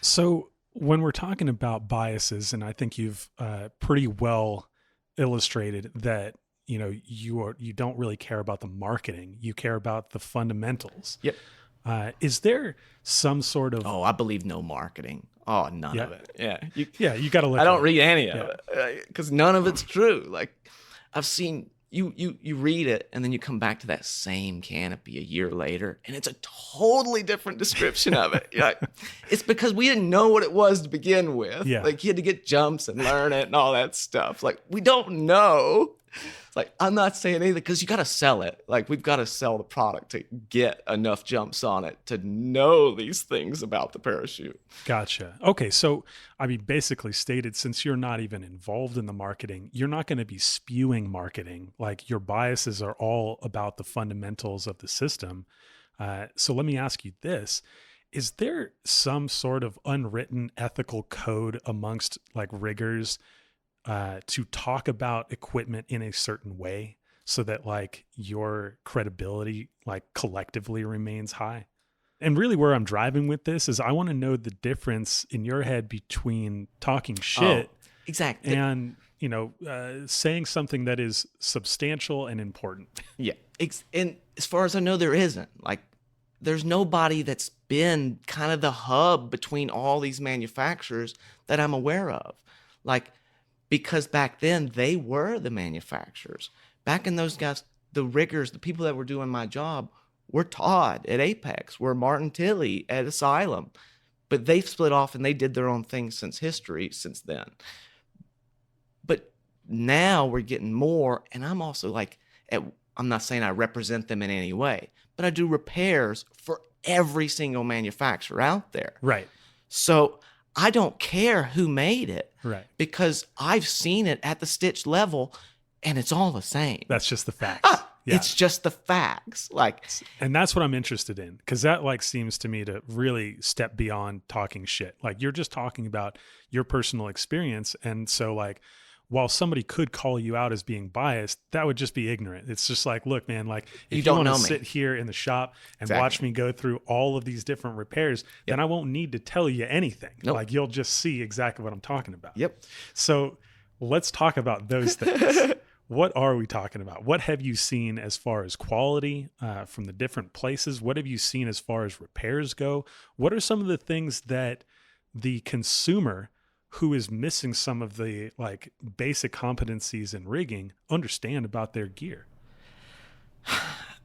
So when we're talking about biases, and I think you've pretty well illustrated that, you don't really care about the marketing, you care about the fundamentals. Yep. Is there some sort of... Oh, I believe no marketing. Oh, none of it. Yeah. You got to look I don't read any of it, because none of it's true. Like, I've seen you read it, and then you come back to that same canopy a year later, and it's a totally different description of it. You're like, it's because we didn't know what it was to begin with. Yeah. Like, you had to get jumps and learn it and all that stuff. Like, we don't know. It's like, I'm not saying anything because you got to sell it. Like, we've got to sell the product to get enough jumps on it to know these things about the parachute. Gotcha. Okay. So, I mean, basically stated, since you're not even involved in the marketing, you're not going to be spewing marketing. Like, your biases are all about the fundamentals of the system. So let me ask you this. Is there some sort of unwritten ethical code amongst like riggers to talk about equipment in a certain way so that like your credibility like collectively remains high? And really where I'm driving with this is I want to know the difference in your head between talking shit exactly. and, saying something that is substantial and important. Yeah. And as far as I know, there isn't. Like, there's nobody that's been kind of the hub between all these manufacturers that I'm aware of. Like, because back then they were the manufacturers. Back in those guys, the riggers, the people that were doing my job were Todd at Apex, were Martin Tilley at Asylum. But they've split off and they did their own thing since then. But now we're getting more, and I'm also like, I'm not saying I represent them in any way, but I do repairs for every single manufacturer out there. Right. So I don't care who made it. Right. Because I've seen it at the stitch level and it's all the same. That's just the facts. Yeah. It's just the facts. And that's what I'm interested in, because that like seems to me to really step beyond talking shit. Like, you're just talking about your personal experience. And so like, while somebody could call you out as being biased, that would just be ignorant. It's just like, look, man, like if you want to sit here in the shop and watch me go through all of these different repairs, then I won't need to tell you anything. Nope. Like, you'll just see exactly what I'm talking about. Yep. So let's talk about those things. What are we talking about? What have you seen as far as quality from the different places? What have you seen as far as repairs go? What are some of the things that the consumer who is missing some of the like basic competencies in rigging understand about their gear?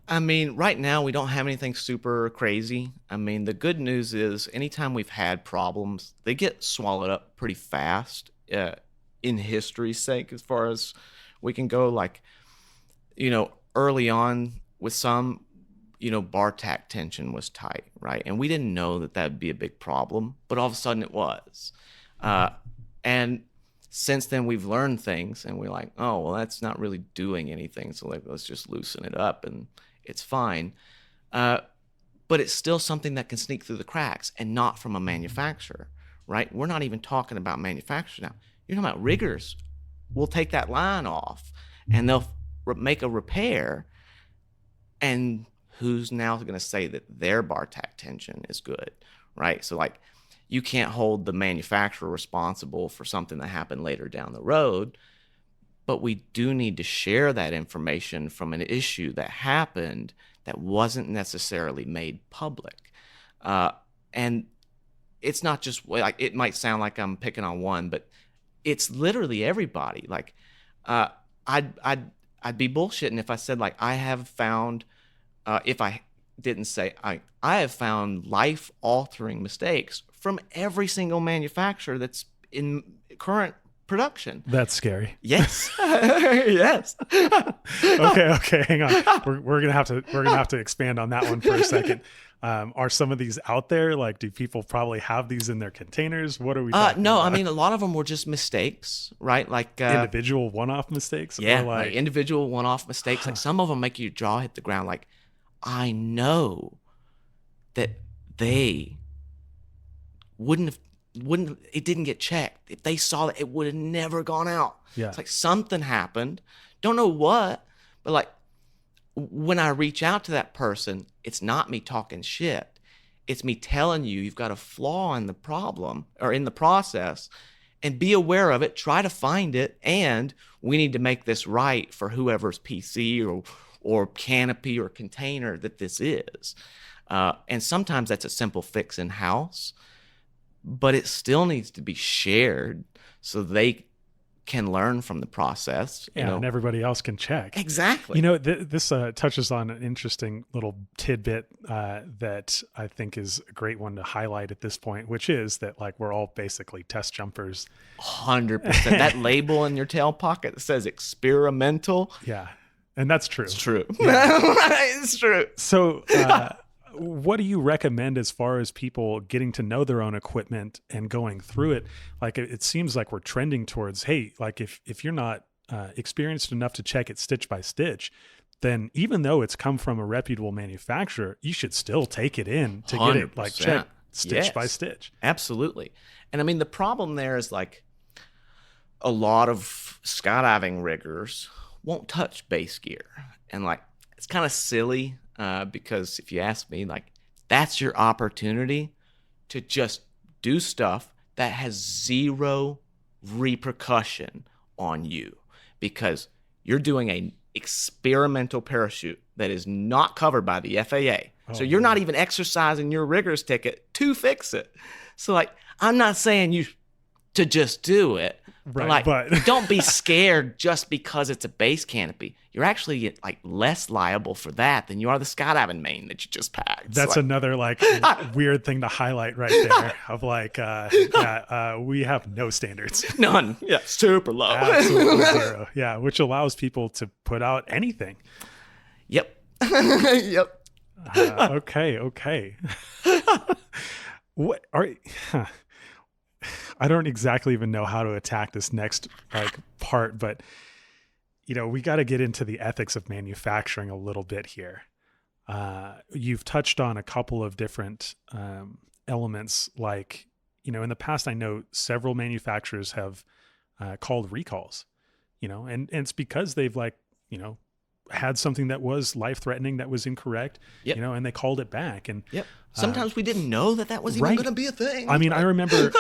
I mean, right now we don't have anything super crazy. I mean, the good news is anytime we've had problems, they get swallowed up pretty fast in history's sake, as far as we can go. Like, early on with some, bar tack tension was tight, right? And we didn't know that would be a big problem, but all of a sudden it was. And since then we've learned things and we're like, oh, well, that's not really doing anything. So let's just loosen it up and it's fine. But it's still something that can sneak through the cracks, and not from a manufacturer, right? We're not even talking about manufacturers now. You're talking about riggers. We'll take that line off and they'll make a repair. And who's now going to say that their bar tack tension is good, right? So like, you can't hold the manufacturer responsible for something that happened later down the road, but we do need to share that information from an issue that happened that wasn't necessarily made public. And it's not just like, it might sound like I'm picking on one, but it's literally everybody. Like, I'd be bullshitting if I said like, I have found, if I didn't say, I have found life-altering mistakes from every single manufacturer that's in current production. That's scary. Yes. Yes. Okay. Hang on. We're gonna have to expand on that one for a second. Are some of these out there? Like, do people probably have these in their containers? What are we talking no, about? I mean, a lot of them were just mistakes, right? Like individual one-off mistakes? Yeah, or like individual one-off mistakes. Like, some of them make your jaw hit the ground. Like, I know that they it didn't get checked. If they saw that, it would have never gone out. Yeah. It's like something happened. Don't know what, but like, when I reach out to that person, it's not me talking shit. It's me telling you you've got a flaw in the problem or in the process, and be aware of it, try to find it, and we need to make this right for whoever's PC or canopy or container that this is. And sometimes that's a simple fix in-house, but it still needs to be shared so they can learn from the process. Yeah, and everybody else can check. Exactly. This touches on an interesting little tidbit that I think is a great one to highlight at this point, which is that like we're all basically test jumpers. 100%. That label in your tail pocket that says experimental. Yeah, and that's true. It's true. Yeah. It's true. So what do you recommend as far as people getting to know their own equipment and going through it? Like it seems like we're trending towards, hey, like if you're not experienced enough to check it stitch by stitch, then even though it's come from a reputable manufacturer, you should still take it in to get it like checked stitch by stitch. Absolutely. And I mean, the problem there is like a lot of skydiving riggers won't touch bass gear. And like, it's kind of silly because if you ask me, like, that's your opportunity to just do stuff that has zero repercussion on you, because you're doing an experimental parachute that is not covered by the FAA. So you're not even exercising your rigger's ticket to fix it. So like, I'm not saying you to just do it. Right, but don't be scared just because it's a base canopy. You're actually like less liable for that than you are the skydiving main that you just packed. That's like, another like weird thing to highlight right there of like, we have no standards. None. Yeah, super low. Absolutely zero. Yeah, which allows people to put out anything. Yep. Yep. Okay. What are I don't exactly even know how to attack this next like part, but we got to get into the ethics of manufacturing a little bit here. You've touched on a couple of different elements, like, in the past, I know several manufacturers have called recalls, and it's because they've had something that was life-threatening, that was incorrect, and they called it back. And sometimes we didn't know that was even going to be a thing. I mean, I remember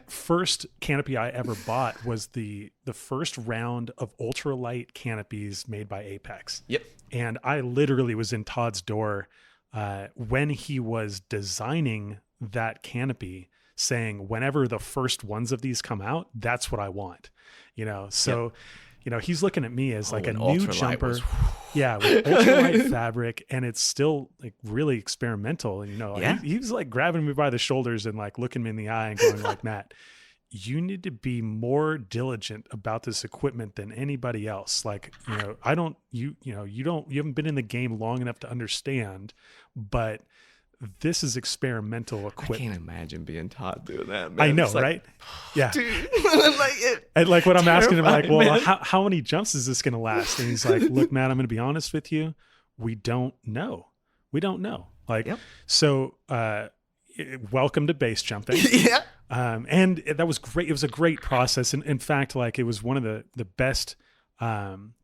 first canopy I ever bought was the first round of ultralight canopies made by Apex. Yep. And I literally was in Todd's door when he was designing that canopy, saying, whenever the first ones of these come out, that's what I want. So he's looking at me as like a new jumper. With ultralight fabric, and it's still like really experimental. And he was like grabbing me by the shoulders and like looking me in the eye and going like, Matt, you need to be more diligent about this equipment than anybody else. Like, you haven't been in the game long enough to understand, but this is experimental equipment. I can't imagine being Todd doing that, man. I know, right? Yeah. Dude, and like what I'm asking him, like, well, how many jumps is this going to last? And he's like, look, Matt, I'm going to be honest with you. We don't know. Like, so welcome to base jumping. Yeah. And that was great. It was a great process. And in fact, like, it was one of the best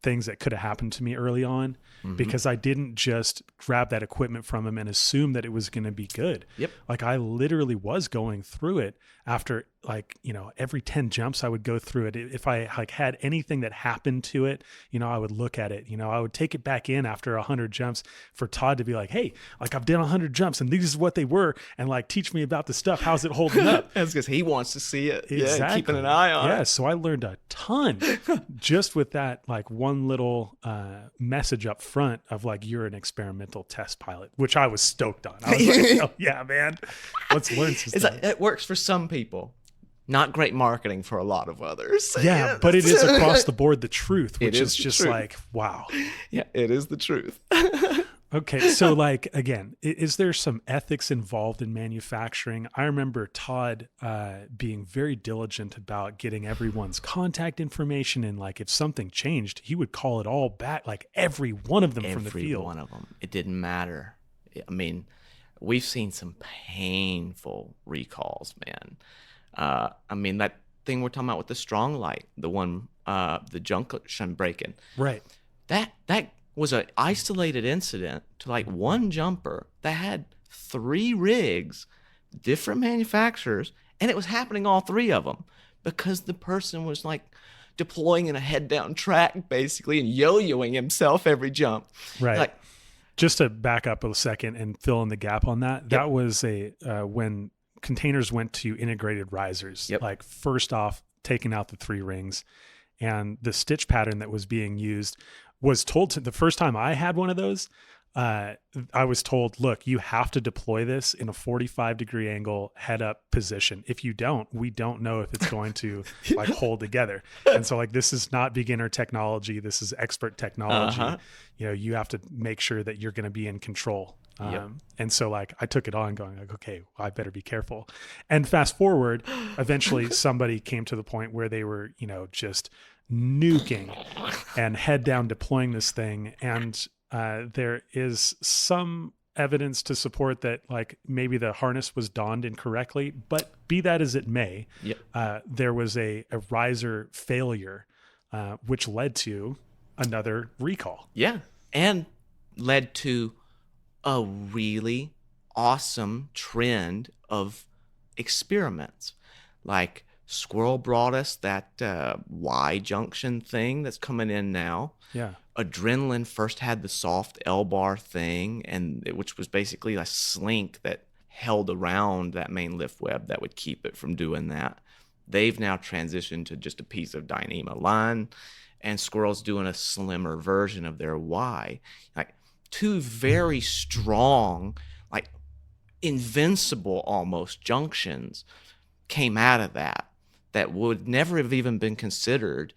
things that could have happened to me early on, because I didn't just grab that equipment from him and assume that it was going to be good. Yep. Like, I literally was going through it after, like, every 10 jumps I would go through it. If I like had anything that happened to it, I would look at it, I would take it back in after 100 jumps for Todd to be like, hey, like, I've done 100 jumps and these is what they were. And like, teach me about the stuff. How's it holding up? That's because he wants to see it. Exactly. Yeah, keeping an eye on it. Yeah. So I learned a ton just with that, like, one little message up front of like, you're an experimental test pilot, which I was stoked on. I was like, oh, yeah, man, let's learn some stuff. Like, it works for some people. Not great marketing for a lot of others. Yeah, but it is across the board the truth, which is just like, wow. Yeah, it is the truth. Okay, so like, again, is there some ethics involved in manufacturing? I remember Todd being very diligent about getting everyone's contact information, and like, if something changed, he would call it all back, like every one of them from the field. Every one of them. It didn't matter. I mean, we've seen some painful recalls, man. I mean, that thing we're talking about with the strong light, the one, the junction breaking. Right. That was an isolated incident to like one jumper that had 3 rigs, different manufacturers, and it was happening all 3 of them because the person was like deploying in a head down track basically and yo-yoing himself every jump. Right. Like, just to back up a second and fill in the gap on that, that was when containers went to integrated risers. Like, first off, taking out the 3 rings. and the stitch pattern that was being used was told to the first time I had one of those. I was told, look, you have to deploy this in a 45-degree angle head up position. If you don't, we don't know if it's going to like hold together. And so like, this is not beginner technology. This is expert technology. You know, you have to make sure that you're going to be in control. And so like, I took it on going like, okay, well, I better be careful. And fast forward, eventually somebody came to the point where they were, you know, just nuking and head down deploying this thing. And there is some evidence to support that like maybe the harness was donned incorrectly, but be that as it may, there was a riser failure, which led to another recall. Yeah. And led to a really awesome trend of experiments. Like Squirrel brought us that Y junction thing that's coming in now. Yeah. Adrenaline first had the soft L-bar thing, which was basically a slink that held around that main lift web that would keep it from doing that. They've now transitioned to just a piece of Dyneema line, and Squirrel's doing a slimmer version of their Y. Like two very strong, like invincible almost junctions came out of that would never have even been considered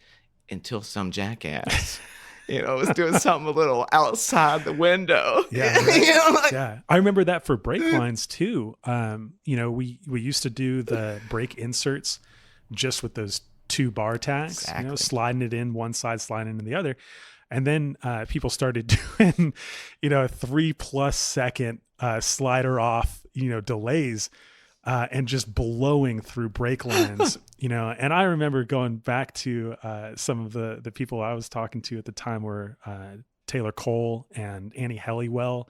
until some jackass was doing something a little outside the window. Yeah. Right. Yeah. I remember that for brake lines too. We used to do the brake inserts just with those 2 bar tags, exactly. Sliding it in one side, sliding it in the other. And then people started doing, a 3+ second slider off, delays and just blowing through brake lines, And I remember going back to some of the people I was talking to at the time were Taylor Cole and Annie Helliwell,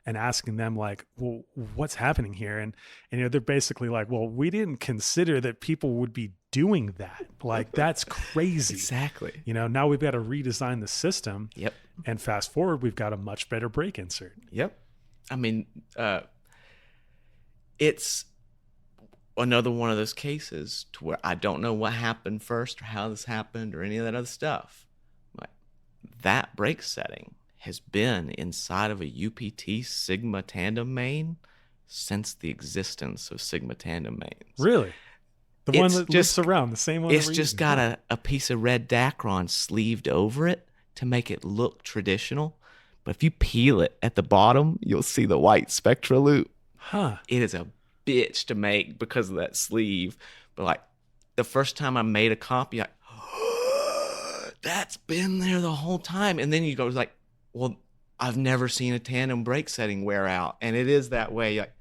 and asking them like, well, what's happening here? And they're basically like, well, we didn't consider that people would be doing that. Like, that's crazy. Exactly. Now we've got to redesign the system. Yep. And fast forward, we've got a much better brake insert. Yep. I mean, it's another one of those cases to where I don't know what happened first or how this happened or any of that other stuff. Like, that brake setting has been inside of a UPT Sigma tandem main since the existence of Sigma tandem mains. Really? The one that lifts around, the same one? It's just got a piece of red Dacron sleeved over it to make it look traditional. But if you peel it at the bottom, you'll see the white Spectra loop. Huh. It is a bitch to make because of that sleeve. But like the first time I made a comp, you're like, oh, that's been there the whole time. And then you go like, well, I've never seen a tandem brake setting wear out. And it is that way. Like,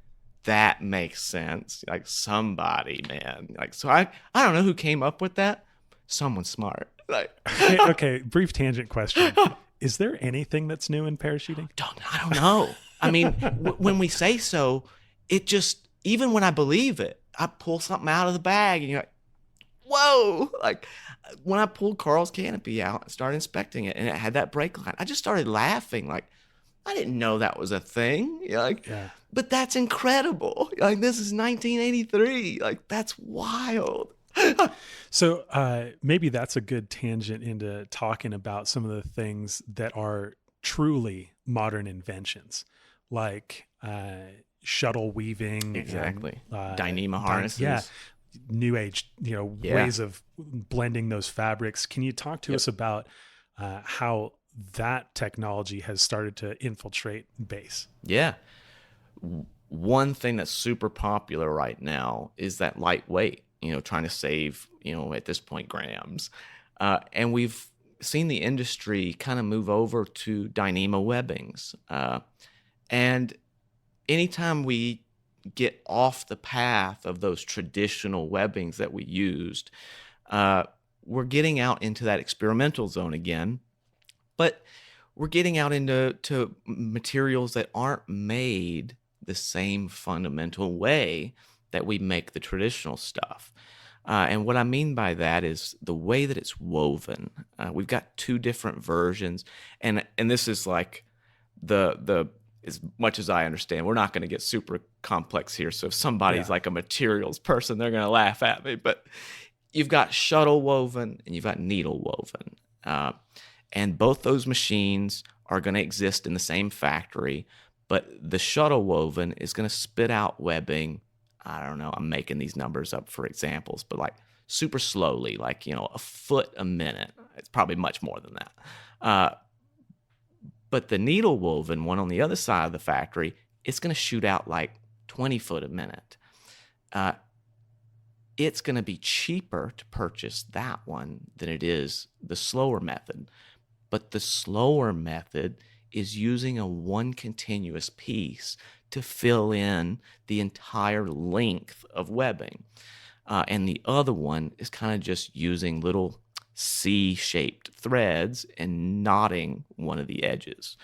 that makes sense. Like, somebody, man. Like, so I don't know who came up with that. Someone smart. Like, okay, brief tangent question. Is there anything that's new in parachuting? I don't know. I mean, when we say so, it just, even when I believe it, I pull something out of the bag and you're like, whoa. Like, when I pulled Carl's canopy out and started inspecting it and it had that brake line, I just started laughing. Like, I didn't know that was a thing. Yeah. But that's incredible. Like, this is 1983. Like, that's wild. So maybe that's a good tangent into talking about some of the things that are truly modern inventions, like shuttle weaving. Exactly. Dyneema harnesses. Yeah. New age, ways of blending those fabrics. Can you talk to us about how that technology has started to infiltrate bass? Yeah. One thing that's super popular right now is that lightweight, trying to save, at this point, grams. And we've seen the industry kind of move over to Dyneema webbings. And anytime we get off the path of those traditional webbings that we used, we're getting out into that experimental zone again. But we're getting out into materials that aren't made the same fundamental way that we make the traditional stuff. And what I mean by that is the way that it's woven. We've got 2 different versions. And this is like the as much as I understand, we're not going to get super complex here. So if somebody's like a materials person, they're going to laugh at me. But you've got shuttle woven and you've got needle woven. And both those machines are going to exist in the same factory, but the shuttle woven is going to spit out webbing. I don't know, I'm making these numbers up for examples, but like super slowly, like, a foot a minute. It's probably much more than that. But the needle woven one on the other side of the factory, it's going to shoot out like 20 foot a minute. It's going to be cheaper to purchase that one than it is the slower method. But the slower method is using a one continuous piece to fill in the entire length of webbing. And the other one is kind of just using little C-shaped threads and knotting one of the edges.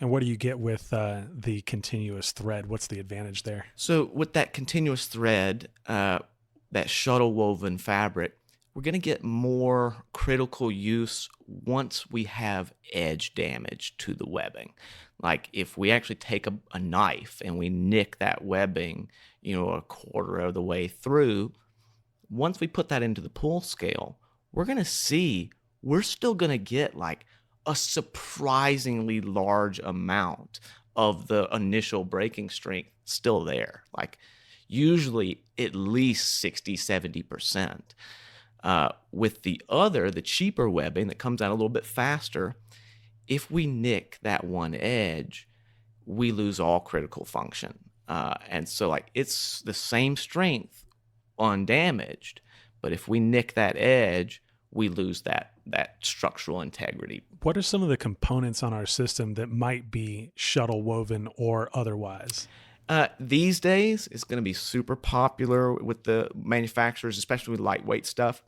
And what do you get with the continuous thread? What's the advantage there? So with that continuous thread, that shuttle woven fabric, we're going to get more critical use once we have edge damage to the webbing. Like if we actually take a knife and we nick that webbing, a quarter of the way through, once we put that into the pull scale, we're going to see we're still going to get like a surprisingly large amount of the initial breaking strength still there. Like usually at least 60-70%. With the cheaper webbing that comes out a little bit faster, if we nick that one edge, we lose all critical function. And so like it's the same strength undamaged, but if we nick that edge, we lose that structural integrity. What are some of the components on our system that might be shuttle woven or otherwise? These days, it's going to be super popular with the manufacturers, especially with lightweight stuff.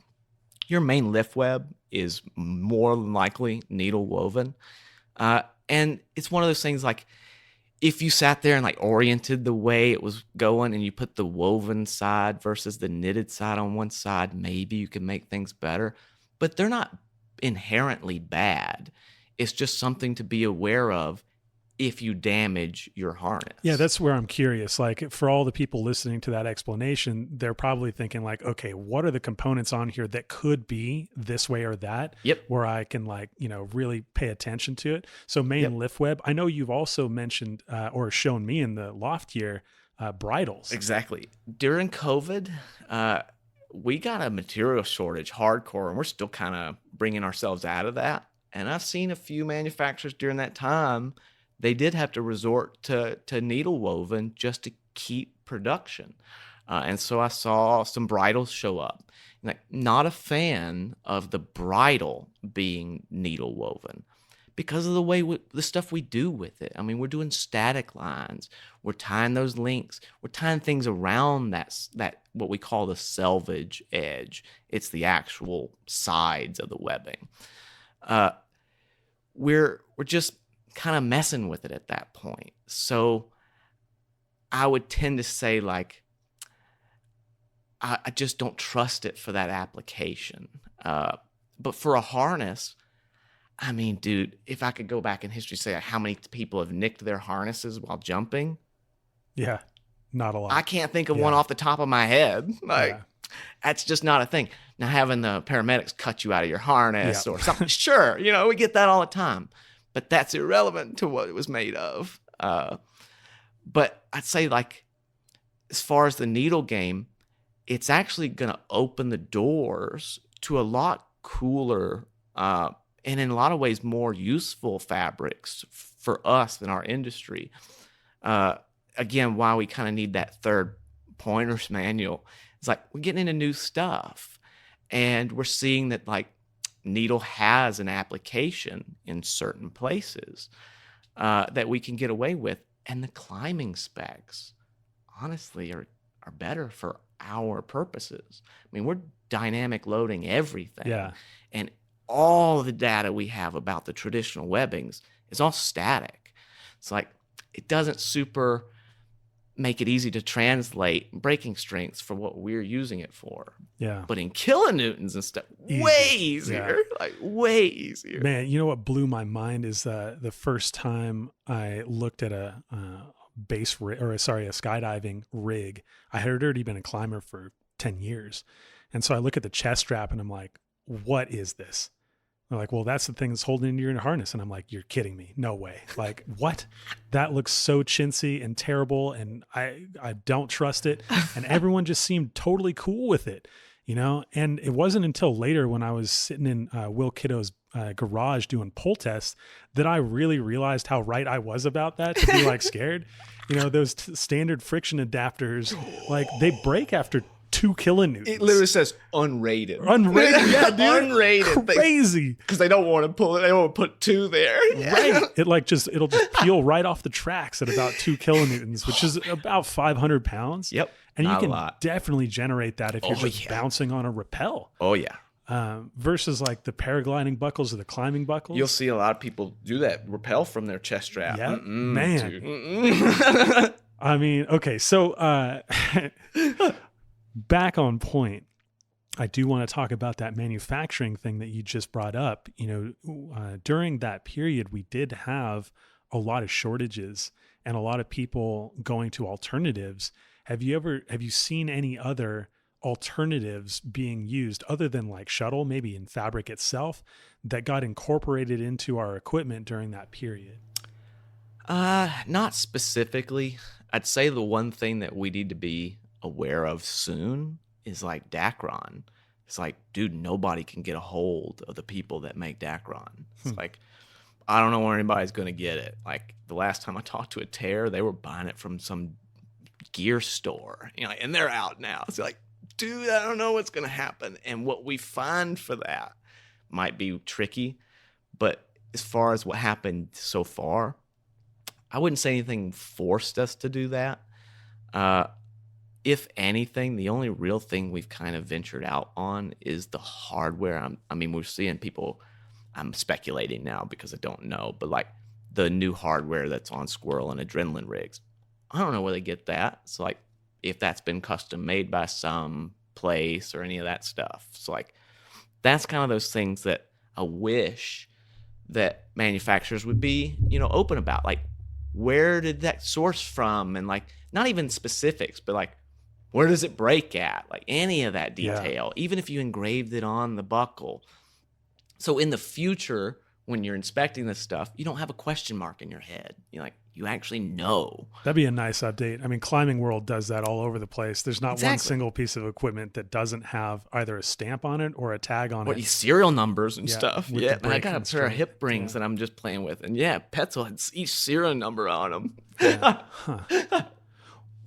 Your main lift web is more than likely needle woven. And it's one of those things like if you sat there and like oriented the way it was going and you put the woven side versus the knitted side on one side, maybe you can make things better. But they're not inherently bad. It's just something to be aware of if you damage your harness. Yeah, that's where I'm curious. Like for all the people listening to that explanation, they're probably thinking like, okay, what are the components on here that could be this way or that? Yep. Where I can really pay attention to it. So main lift web. I know you've also mentioned or shown me in the loft here bridles. Exactly. During COVID, we got a material shortage hardcore, and we're still kind of bringing ourselves out of that. And I've seen a few manufacturers during that time, they did have to resort to needle woven just to keep production. And so I saw some bridles show up. Like, not a fan of the bridle being needle woven because of the way the stuff we do with it. I mean, we're doing static lines. We're tying those links. We're tying things around that what we call the selvage edge. It's the actual sides of the webbing. We're just kind of messing with it at that point. So I would tend to say like, I just don't trust it for that application. But for a harness, I mean, dude, if I could go back in history, say how many people have nicked their harnesses while jumping. Yeah, not a lot. I can't think of one off the top of my head. Like, that's just not a thing. Now, having the paramedics cut you out of your harness or something, sure, we get that all the time. But that's irrelevant to what it was made of. But I'd say, like, as far as the needle game, it's actually going to open the doors to a lot cooler and in a lot of ways more useful fabrics for us in our industry. Again, why we kind of need that third pointer's manual. It's like we're getting into new stuff. And we're seeing that, like, needle has an application in certain places that we can get away with. And the climbing specs, honestly, are better for our purposes. I mean, we're dynamic loading everything. Yeah. And all the data we have about the traditional webbings is all static. It's like, it doesn't super make it easy to translate breaking strengths for what we're using it for. Yeah. But in kilonewtons and stuff, way easier. Yeah. Like, way easier. Man, you know what blew my mind is the first time I looked at a skydiving rig. I had already been a climber for 10 years. And so I look at the chest strap and I'm like, what is this? They're like, well, that's the thing that's holding into your harness. And I'm like, you're kidding me. No way. Like, what? That looks so chintzy and terrible. And I don't trust it. And everyone just seemed totally cool with it, you know? And it wasn't until later when I was sitting in Will Kiddo's garage doing pull tests that I really realized how right I was about that, to be like scared. You know, those standard friction adapters, like they break after 2 kilonewtons. It literally says unrated. Unrated, yeah, dude. Unrated. Crazy. Because they don't want to pull it. They don't want to put 2 there. Right. It'll just peel right off the tracks at about 2 kilonewtons, which is about 500 pounds. Yep. And Not you a can lot. definitely generate that if you're just bouncing on a rappel. Oh, yeah. Versus like the paragliding buckles or the climbing buckles. You'll see a lot of people do that, rappel from their chest strap. Yeah, Mm-mm, man. I mean, okay, so back on point, I do want to talk about that manufacturing thing that you just brought up. You know, during that period, we did have a lot of shortages and a lot of people going to alternatives. Have you seen any other alternatives being used other than like shuttle, maybe in fabric itself, that got incorporated into our equipment during that period? Not specifically. I'd say the one thing that we need to be aware of soon is like Dacron. It's like, dude, nobody can get a hold of the people that make Dacron. It's like, I don't know where anybody's going to get it. Like the last time I talked to a tear, they were buying it from some gear store, you know, and they're out now. It's like, dude, I don't know what's going to happen. And what we find for that might be tricky. But as far as what happened so far, I wouldn't say anything forced us to do that. If anything, the only real thing we've kind of ventured out on is the hardware. I mean, we're seeing people, I'm speculating now because I don't know, but like the new hardware that's on Squirrel and Adrenaline rigs. I don't know where they get that. So like, if that's been custom made by some place or any of that stuff. So like, that's kind of those things that I wish that manufacturers would be, you know, open about. Like, where did that source from? And like, not even specifics, but like, where does it break at? Like any of that detail, even if you engraved it on the buckle. So in the future, when you're inspecting this stuff, you don't have a question mark in your head. You're like, you actually know. That'd be a nice update. I mean, Climbing World does that all over the place. There's not one Exactly. single piece of equipment that doesn't have either a stamp on it or a tag on Or it. these serial numbers and Yeah, stuff. with Yeah, the and I brake got a pair of constraint. hip rings Yeah. that I'm just playing with. And yeah, Petzl had each serial number on them. Yeah. Huh.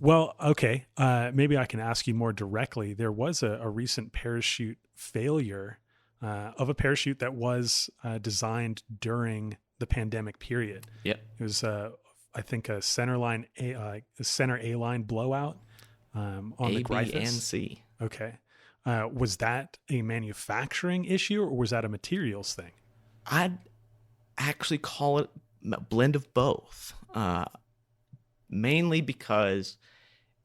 Well, okay. Maybe I can ask you more directly. There was a recent parachute failure of a parachute that was designed during the pandemic period. Yep. It was, I think, a center A line blowout on the A, B, Gryphus. and C. Okay. Was that a manufacturing issue or was that a materials thing? I'd actually call it a blend of both. Mainly because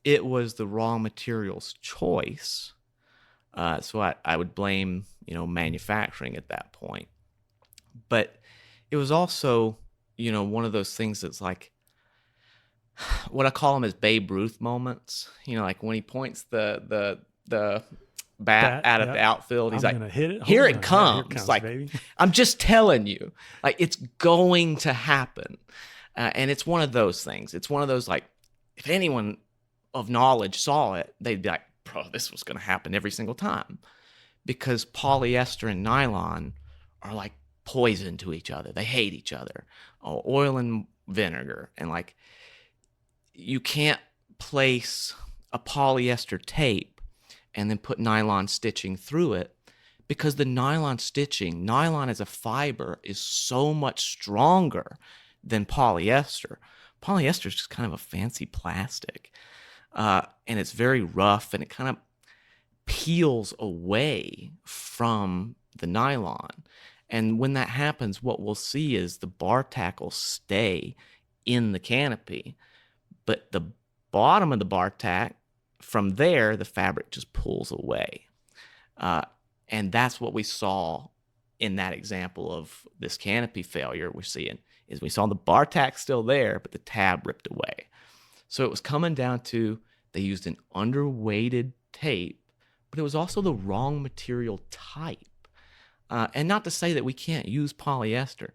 it was the raw materials choice. So I would blame, you know, manufacturing at that point. But it was also, you know, one of those things that's like, what I call them is Babe Ruth moments. You know, like when he points the bat out of the outfield, he's I'm like, gonna hit it. here Hold it on. comes. Yeah, here it comes, Like, baby. I'm just telling you, like, it's going to happen. And it's one of those things. It's one of those, like, if anyone of knowledge saw it, they'd be like, bro, this was going to happen every single time. Because polyester and nylon are like poison to each other. They hate each other. Oil and vinegar. And like, you can't place a polyester tape and then put nylon stitching through it, because the nylon as a fiber is so much stronger than polyester. Polyester is just kind of a fancy plastic. And it's very rough, and it kind of peels away from the nylon. And when that happens, what we'll see is the bar tack will stay in the canopy, but the bottom of the bar tack, from there, the fabric just pulls away. And that's what we saw in that example of this canopy failure we're seeing, is we saw the bar tack still there, but the tab ripped away. So it was coming down to, they used an underweighted tape but it was also the wrong material type. And not to say that we can't use polyester.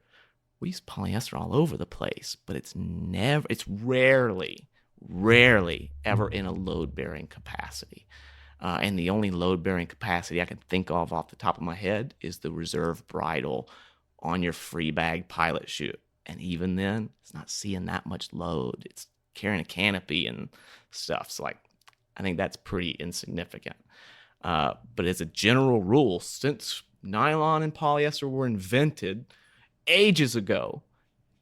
We use polyester all over the place, but it's rarely ever in a load-bearing capacity. And the only load-bearing capacity I can think of off the top of my head is the reserve bridle on your free bag pilot chute. And even then, it's not seeing that much load. It's carrying a canopy and stuff. So I think that's pretty insignificant. But as a general rule, since nylon and polyester were invented ages ago,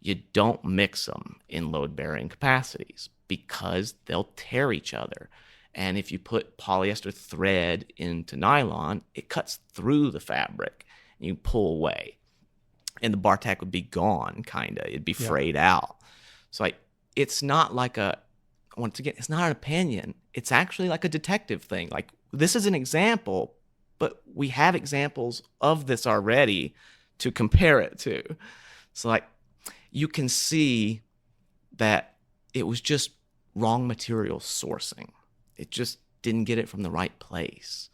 you don't mix them in load-bearing capacities because they'll tear each other. And if you put polyester thread into nylon, it cuts through the fabric and you pull away. And the bar tack would be gone, kind of. It'd be frayed out. So it's not like once again, it's not an opinion. It's actually like a detective thing. Like, this is an example, but we have examples of this already to compare it to. So you can see that it was just wrong material sourcing. It just didn't get it from the right place.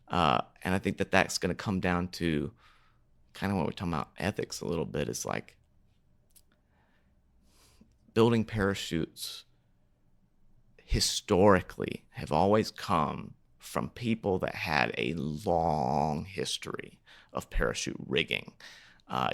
And I think that that's going to come down to kind of what we're talking about ethics a little bit. Is building parachutes historically have always come from people that had a long history of parachute rigging,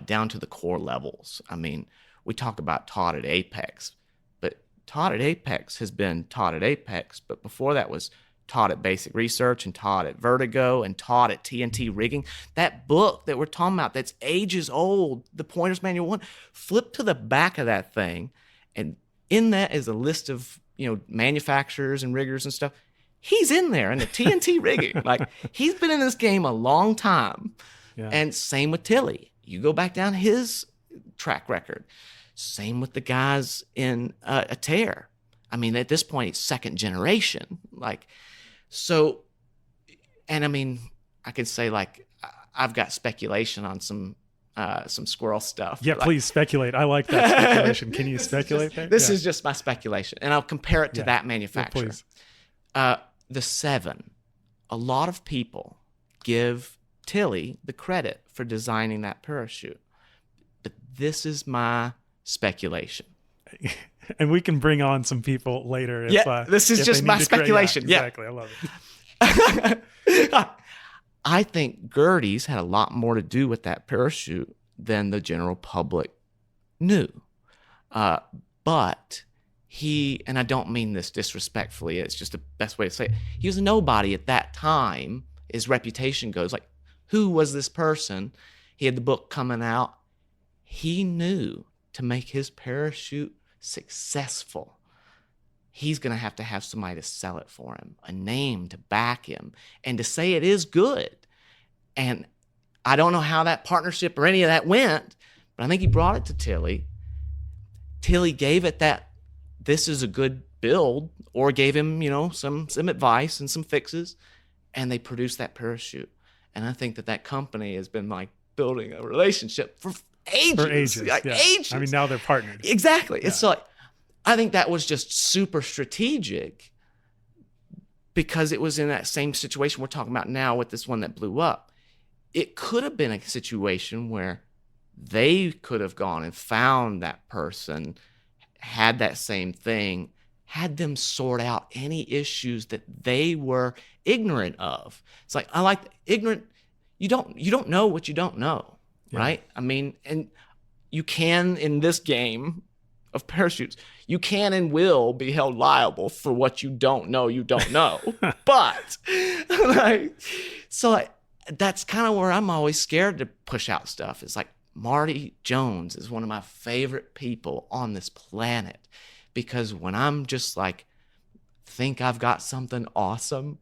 down to the core levels. I mean, we talk about taught at Apex, but taught at Apex has been taught at Apex, but before that was taught at Basic Research and taught at Vertigo and taught at TNT Rigging. That book that we're talking about that's ages old, the Pointer's Manual 1, flip to the back of that thing, and in that is a list of manufacturers and riggers and stuff. He's in there in the TNT rigging. He's been in this game a long time. Yeah. And same with Tilly. You go back down his track record. Same with the guys in Ater. I mean, at this point, it's second generation. So, and I mean, I could say I've got speculation on some squirrel stuff. Yeah, please speculate. I like that speculation. Can you speculate there? This is just my speculation, and I'll compare it to that manufacturer. Yeah, please. The 7. A lot of people give Tilly the credit for designing that parachute, but this is my speculation. And we can bring on some people later. This is just my speculation. Exactly. I love it. I think Gertie's had a lot more to do with that parachute than the general public knew. But he, and I don't mean this disrespectfully, it's just the best way to say it, he was a nobody at that time. His reputation goes, who was this person? He had the book coming out. He knew to make his parachute successful, he's going to have somebody to sell it for him, a name to back him, and to say it is good. And I don't know how that partnership or any of that went, but I think he brought it to Tilly. Tilly gave it that this is a good build, or gave him, some advice and some fixes, and they produced that parachute. And I think that company has been building a relationship for ages. Ages. I mean, now they're partners. Exactly. Yeah. It's I think that was just super strategic because it was in that same situation we're talking about now with this one that blew up. It could have been a situation where they could have gone and found that person, had that same thing, had them sort out any issues that they were ignorant of. It's I like ignorant. You don't know what you don't know, right? I mean, and you can, in this game of parachutes, you can and will be held liable for what you don't know. But that's kind of where I'm always scared to push out stuff. It's Marty Jones is one of my favorite people on this planet, because when I'm just think I've got something awesome,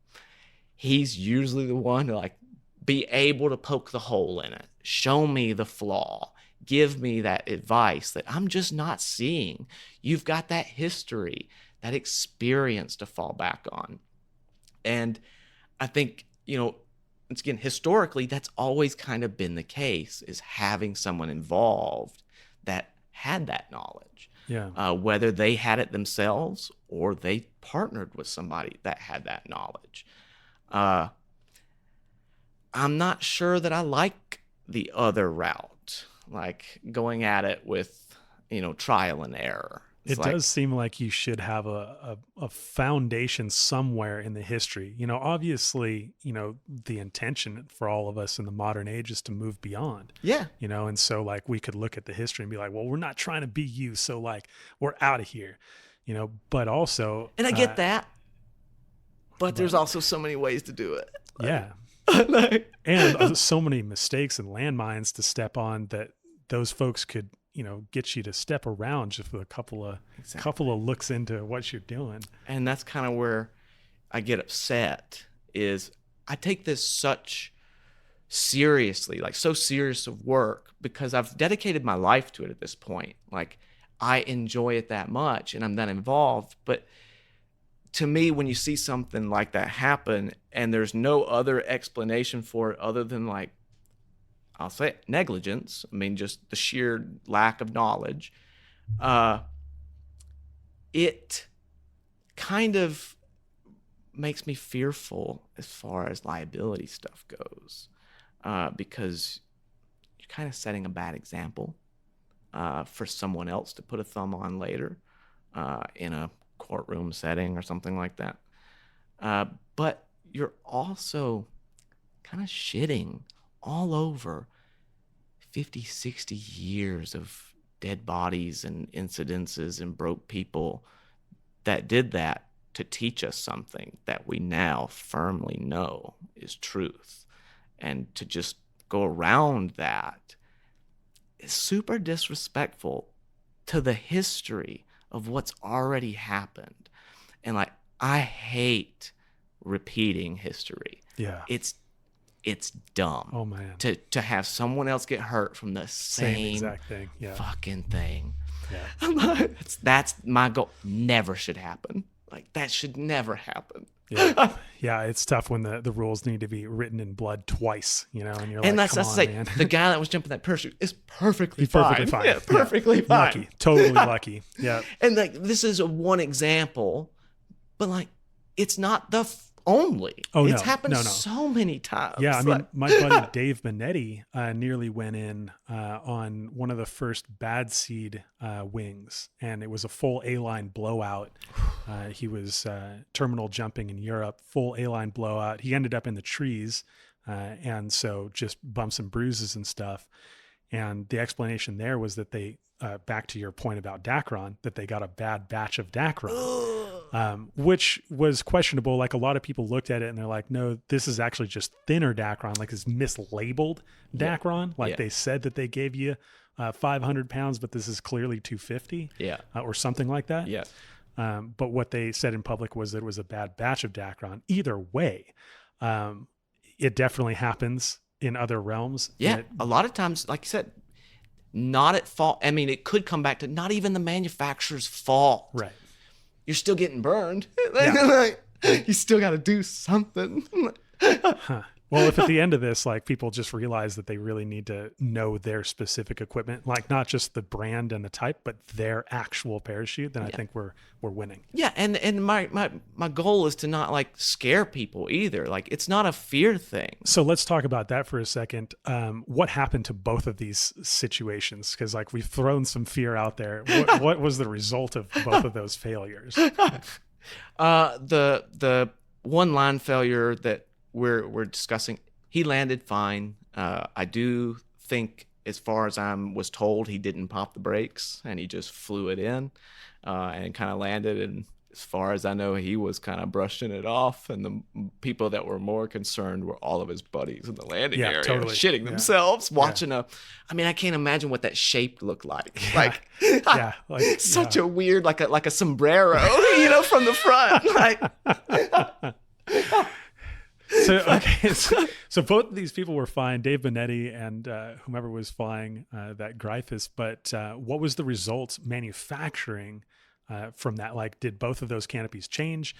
he's usually the one to be able to poke the hole in it, show me the flaw, give me that advice that I'm just not seeing. You've got that history, that experience to fall back on. And I think, once again, historically, that's always kind of been the case, is having someone involved that had that knowledge. Yeah. Whether they had it themselves or they partnered with somebody that had that knowledge. I'm not sure that I like the other route, like going at it with, trial and error. It does seem like you should have a foundation somewhere in the history. Obviously, the intention for all of us in the modern age is to move beyond. Yeah. And so like we could look at the history and be like, well, we're not trying to be you, so like we're out of here. But also, and I get that, but there's also so many ways to do it. Yeah. And so many mistakes and landmines to step on that those folks could, get you to step around just with a couple of looks into what you're doing. And that's kind of where I get upset is I take this such seriously, like so serious of work, because I've dedicated my life to it at this point. Like I enjoy it that much and I'm that involved. But to me, when you see something like that happen and there's no other explanation for it other than like, I'll say it, negligence. I mean, just the sheer lack of knowledge. It kind of makes me fearful as far as liability stuff goes, because you're kind of setting a bad example for someone else to put a thumb on later in a courtroom setting or something like that. But you're also kind of shitting all over 50, 60 years of dead bodies and incidences and broke people that did that to teach us something that we now firmly know is truth. And to just go around that is super disrespectful to the history of what's already happened. And like, I hate repeating history. Yeah. It's dumb. Oh man. To have someone else get hurt from the same exact thing. Yeah. fucking thing. Yeah. That's my goal. Never should happen. Like that should never happen. Yeah. Yeah, it's tough when the rules need to be written in blood twice, and you're and like, that's come on, like man. the guy that was jumping that parachute is perfectly He's fine. perfectly fine. Yeah, perfectly fine. Lucky. Totally lucky. Yeah. And like this is one example, but like it's not the only. Oh, it's no. happened No. so many times. Yeah, I mean, Like, my buddy Dave Minetti nearly went in on one of the first bad seed wings, and it was a full A-line blowout. He was terminal jumping in Europe, full A-line blowout. He ended up in the trees, and so just bumps and bruises and stuff. And the explanation there was that they, back to your point about Dacron, that they got a bad batch of Dacron, which was questionable. Like a lot of people looked at it and they're like, no, this is actually just thinner Dacron, like it's mislabeled Dacron. Like they said that they gave you 500 pounds, but this is clearly 250 or something like that. Yeah. But what they said in public was that it was a bad batch of Dacron. Either way, it definitely happens in other realms. Yeah, a lot of times, like you said, not at fault. I mean, it could come back to not even the manufacturer's fault. Right. You're still getting burned. Yeah. You still got to do something. Huh. Well, if at the end of this, like people just realize that they really need to know their specific equipment, like not just the brand and the type, but their actual parachute, then I think we're winning. Yeah, and my goal is to not like scare people either. Like it's not a fear thing. So let's talk about that for a second. What happened to both of these situations? Because like we've thrown some fear out there. What was the result of both of those failures? The one line failure that we're discussing, he landed fine. I do think, as far as I was told, he didn't pop the brakes and he just flew it in and kind of landed. And as far as I know, he was kind of brushing it off. And the people that were more concerned were all of his buddies in the landing area, totally. shitting themselves, watching I mean, I can't imagine what that shape looked like. Like, like such a weird, like a sombrero, from the front. Like. So both of these people were fine, Dave Benetti and whomever was flying that Gryphus. But what was the result manufacturing from that? Like, did both of those canopies change?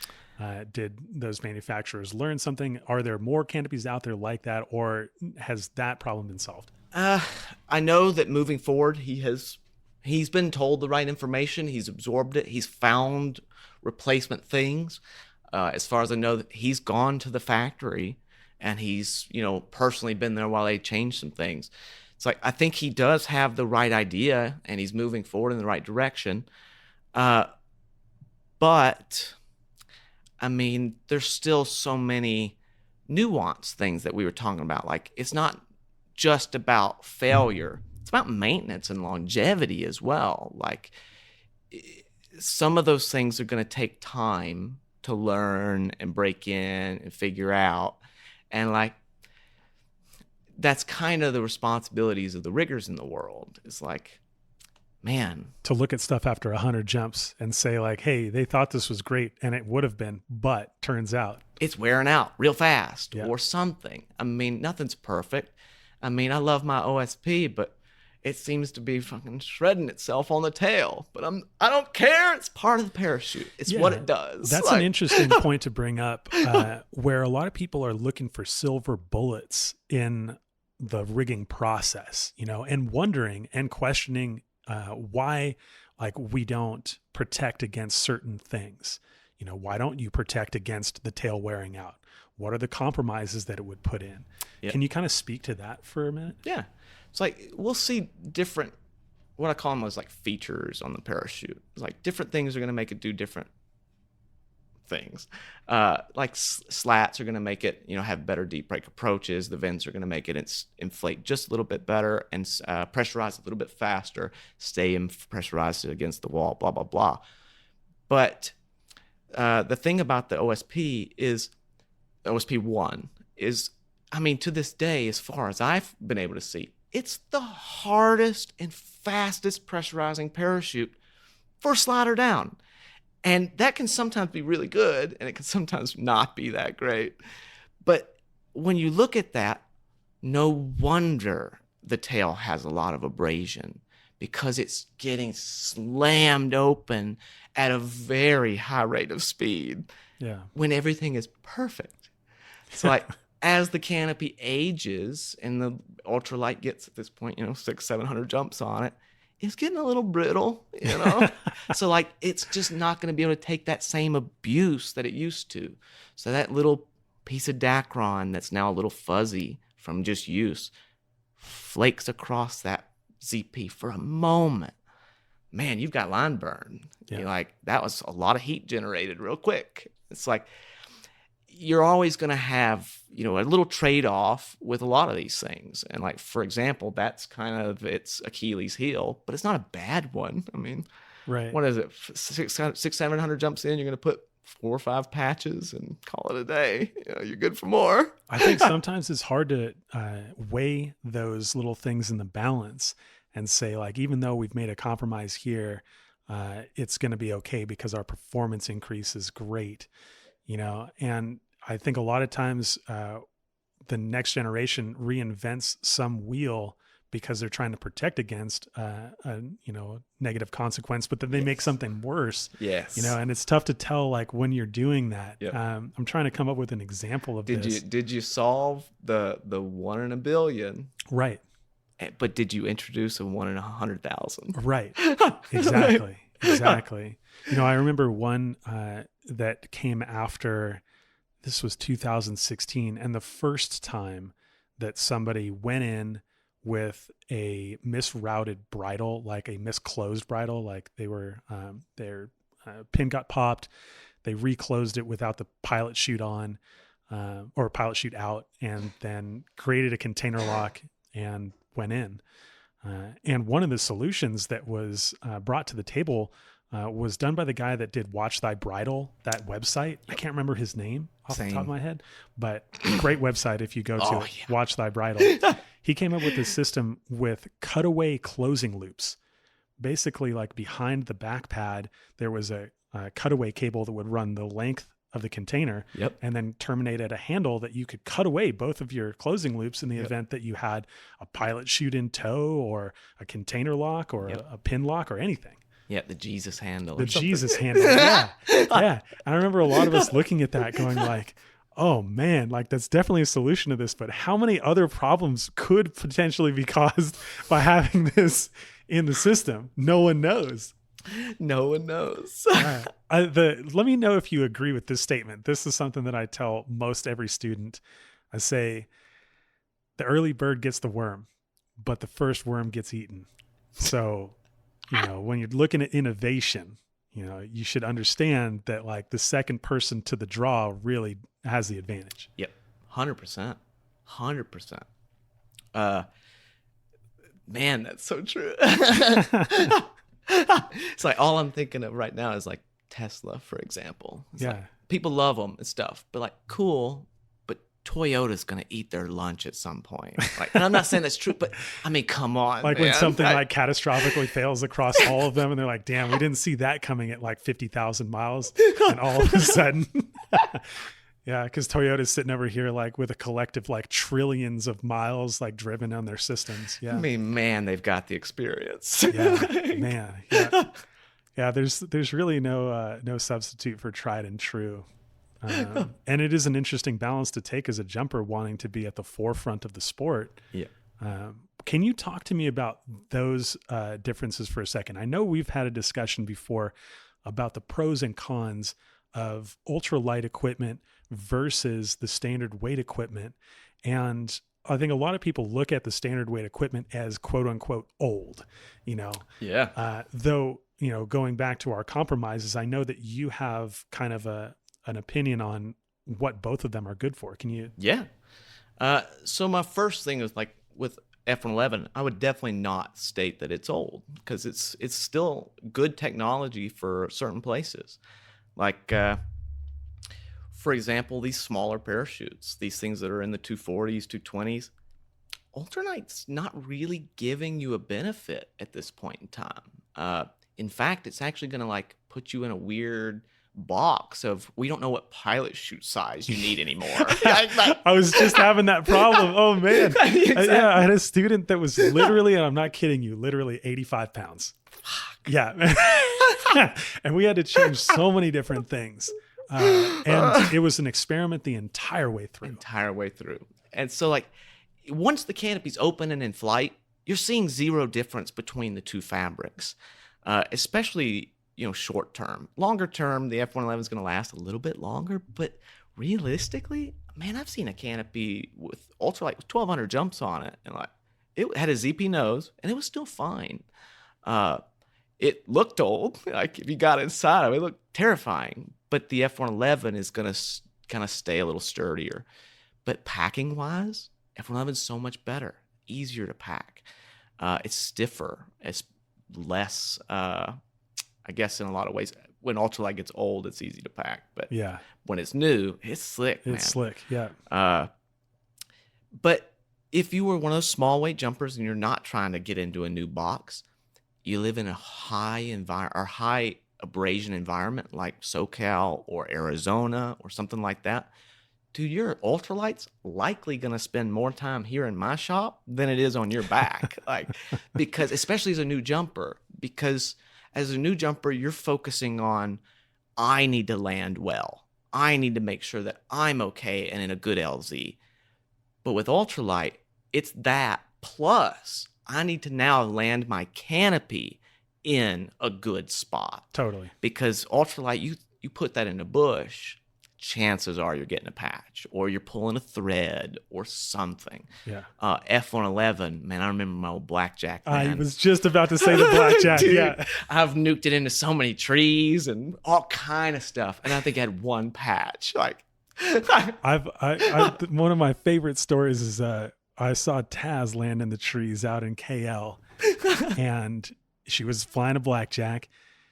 Did those manufacturers learn something? Are there more canopies out there like that, or has that problem been solved? I know that moving forward, he's been told the right information. He's absorbed it. He's found replacement things. As far as I know, he's gone to the factory and he's, personally been there while they changed some things. It's like, I think he does have the right idea and he's moving forward in the right direction. But I mean, there's still so many nuanced things that we were talking about. Like, it's not just about failure. It's about maintenance and longevity as well. Like, some of those things are going to take time to learn and break in and figure out. And like, that's kind of the responsibilities of the riggers in the world. It's like, man, to look at stuff after 100 jumps and say like, hey, they thought this was great and it would have been, but turns out it's wearing out real fast or something. I mean, nothing's perfect. I mean, I love my OSP, but it seems to be fucking shredding itself on the tail. But I don't care. It's part of the parachute. It's what it does. That's an interesting point to bring up, where a lot of people are looking for silver bullets in the rigging process, and wondering and questioning why, like, we don't protect against certain things. Why don't you protect against the tail wearing out? What are the compromises that it would put in? Yep. Can you kind of speak to that for a minute? Yeah. It's like, we'll see different, what I call them is like features on the parachute. It's like different things are going to make it do different things. Like slats are going to make it, have better deep break approaches. The vents are going to make it inflate just a little bit better and pressurize a little bit faster, stay pressurized against the wall, blah, blah, blah. But the thing about the OSP is, OSP1 is, I mean, to this day, as far as I've been able to see, it's the hardest and fastest pressurizing parachute for slider down. And that can sometimes be really good, and it can sometimes not be that great. But when you look at that, no wonder the tail has a lot of abrasion, because it's getting slammed open at a very high rate of speed when everything is perfect. It's like, as the canopy ages and the ultralight gets at this point, 600-700 jumps on it, it's getting a little brittle, So like, it's just not going to be able to take that same abuse that it used to. So that little piece of Dacron that's now a little fuzzy from just use flakes across that ZP for a moment. Man, you've got line burn. Yeah. You're like, that was a lot of heat generated real quick. It's like, you're always going to have, a little trade-off with a lot of these things. And like, for example, that's kind of its Achilles heel, but it's not a bad one. I mean, right. What is it? 600-700 jumps in, you're going to put 4 or 5 patches and call it a day. You're good for more. I think sometimes it's hard to weigh those little things in the balance and say, like, even though we've made a compromise here, it's going to be okay because our performance increase is great. And I think a lot of times the next generation reinvents some wheel because they're trying to protect against a negative consequence, but then they make something worse. Yes. And it's tough to tell, like, when you're doing that. Yep. I'm trying to come up with an example of this. Did you solve the 1 in a billion? Right. But did you introduce a 1 in 100,000? Right. Exactly. Exactly. I remember one that came after, this was 2016, and the first time that somebody went in with a misrouted bridle, like a misclosed bridle, like they were, their pin got popped, they reclosed it without the pilot chute on, or pilot chute out, and then created a container lock and went in. And one of the solutions that was brought to the table was done by the guy that did Watch Thy Bridle, that website. I can't remember his name off the top of my head, but great website if you go to Watch Thy Bridle. He came up with this system with cutaway closing loops. Basically, like, behind the back pad, there was a cutaway cable that would run the length of the container and then terminate at a handle that you could cut away both of your closing loops in the event that you had a pilot chute in tow or a container lock or a pin lock or anything. Yeah, the Jesus handle. The Jesus handle. Yeah. Yeah. I remember a lot of us looking at that going like, oh man, like, that's definitely a solution to this, but how many other problems could potentially be caused by having this in the system? No one knows. No one knows. Let me know if you agree with this statement. This is something that I tell most every student. I say the early bird gets the worm, but the first worm gets eaten. So, when you're looking at innovation, you should understand that like the second person to the draw really has the advantage. Yep. 100%. 100%. Man, that's so true. It's like all I'm thinking of right now is like Tesla, for example. It's like, people love them and stuff, but like, cool, but Toyota's going to eat their lunch at some point. Like, and I'm not saying that's true, but I mean, come on. Like man. when something like catastrophically fails across all of them and they're like, damn, we didn't see that coming at like 50,000 miles. And all of a sudden, yeah, because Toyota's sitting over here like with a collective like trillions of miles like driven on their systems. Yeah. I mean, man, they've got the experience. Yeah, man. Yeah. Yeah, there's really no substitute for tried and true. And it is an interesting balance to take as a jumper wanting to be at the forefront of the sport. Yeah. Can you talk to me about those differences for a second? I know we've had a discussion before about the pros and cons of ultralight equipment versus the standard weight equipment. And I think a lot of people look at the standard weight equipment as quote unquote old, Yeah. Though, going back to our compromises, I know that you have kind of an opinion on what both of them are good for. Can you? Yeah. So my first thing is like with F111, I would definitely not state that it's old because it's still good technology for certain places. Like, for example, these smaller parachutes, these things that are in the 240s, 220s, ultralight's not really giving you a benefit at this point in time. In fact, it's actually going to like put you in a weird box of we don't know what pilot chute size you need anymore. I was just having that problem. Oh man. Exactly. Yeah, I had a student that was literally, and I'm not kidding you, literally 85 pounds. Yeah. And we had to change so many different things. And it was an experiment the entire way through. And so like once the canopy's open and in flight, you're seeing zero difference between the two fabrics, especially short term. Longer term, the F111 is going to last a little bit longer, but realistically, man, I've seen a canopy with ultralight with 1,200 jumps on it, and like it had a ZP nose, and it was still fine. It looked old, like if you got inside of it, it looked terrifying. But the F111 is going to kind of stay a little sturdier. But packing wise, F111 is so much better, easier to pack. It's stiffer. It's less. I guess in a lot of ways, when ultralight gets old, it's easy to pack. But yeah, when it's new, it's slick, man. It's slick, yeah. But if you were one of those small weight jumpers and you're not trying to get into a new box, you live in a high abrasion environment like SoCal or Arizona or something like that, dude, your ultralight's likely going to spend more time here in my shop than it is on your back. Because especially as a new jumper, because as a new jumper, you're focusing on, I need to land well. I need to make sure that I'm okay and in a good LZ. But with ultralight, it's that plus I need to now land my canopy in a good spot. Totally. Because ultralight, you put that in a bush, chances are you're getting a patch or you're pulling a thread or something. Yeah. F111, man, I remember my old blackjack, man. I was just about to say the blackjack. Dude, yeah. I've nuked it into so many trees and all kind of stuff. And I think I had one patch. Like one of my favorite stories is I saw Taz land in the trees out in KL and she was flying a blackjack.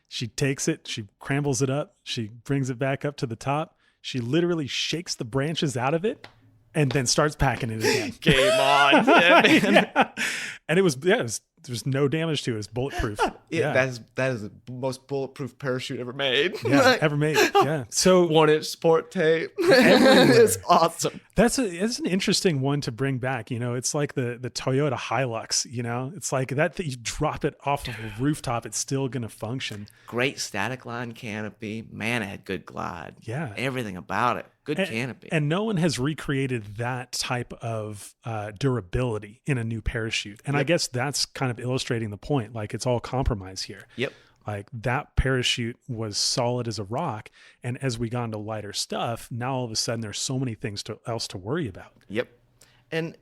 She takes it, she crumbles it up, she brings it back up to the top. She literally shakes the branches out of it and then starts packing it again. Game on. Yeah, man. Yeah. And there's no damage to it. It's bulletproof. Yeah. That is the most bulletproof parachute ever made. Yeah, ever made. Yeah. So 1-inch sport tape. It's awesome. That's an interesting one to bring back. It's like the Toyota Hilux, it's like that you drop it off of a rooftop, it's still going to function. Great static line canopy. Man, it had good glide. Yeah. Everything about it. Good canopy. And no one has recreated that type of durability in a new parachute. And I guess that's kind of illustrating the point. Like it's all compromise here. Yep. Like that parachute was solid as a rock. And as we got into lighter stuff, now all of a sudden there's so many things else to worry about. Yep. And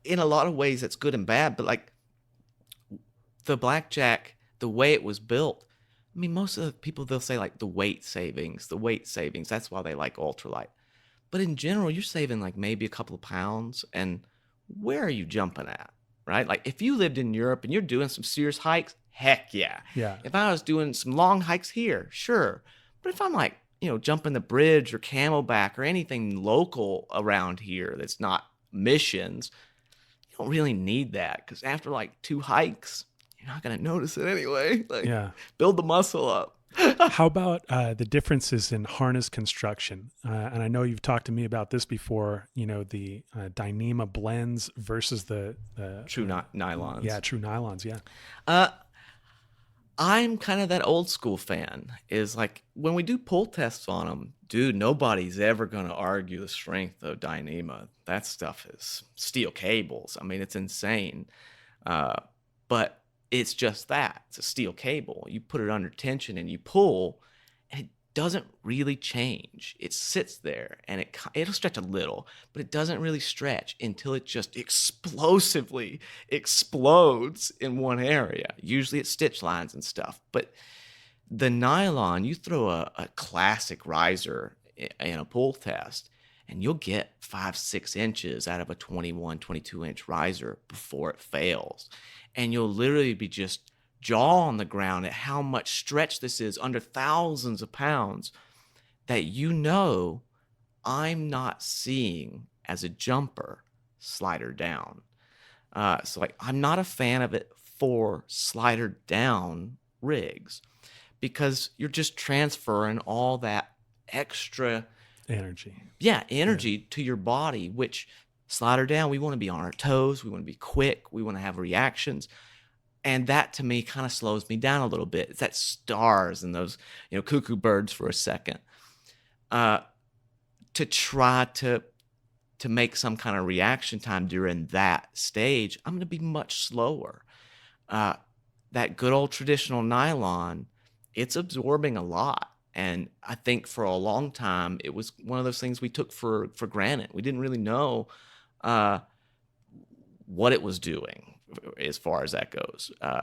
in a lot of ways that's good and bad, but like the Blackjack, the way it was built, I mean, most of the people, they'll say like the weight savings, that's why they like ultralight. But in general, you're saving like maybe a couple of pounds, and where are you jumping at, right? Like if you lived in Europe and you're doing some serious hikes, heck yeah. Yeah. If I was doing some long hikes here, sure. But if I'm like, jumping the bridge or Camelback or anything local around here that's not missions, you don't really need that, because after like 2 hikes, you're not going to notice it anyway. Like, build the muscle up. How about the differences in harness construction? And I know you've talked to me about this before, the Dyneema blends versus the true nylons. Yeah, true nylons, yeah. I'm kind of that old school fan. Is like when we do pull tests on them, dude, nobody's ever going to argue the strength of Dyneema. That stuff is steel cables. I mean, it's insane. But it's just that. It's a steel cable. You put it under tension and you pull, and it doesn't really change. It sits there, and it'll stretch a little, but it doesn't really stretch until it just explosively explodes in one area. Usually it's stitch lines and stuff. But the nylon, you throw a classic riser in a pull test, and you'll get 5-6 inches out of a 21, 22-inch riser before it fails. And you'll literally be just jaw on the ground at how much stretch this is under thousands of pounds that I'm not seeing as a jumper slider down. So like I'm not a fan of it for slider down rigs, because you're just transferring all that extra energy. Yeah, energy to your body, which slider down, we want to be on our toes, we want to be quick, we want to have reactions. And that to me kind of slows me down a little bit. It's that stars and those, cuckoo birds for a second. To try to make some kind of reaction time during that stage, I'm going to be much slower. That good old traditional nylon, it's absorbing a lot. And I think for a long time, it was one of those things we took for granted. We didn't really know what it was doing as far as that goes. Or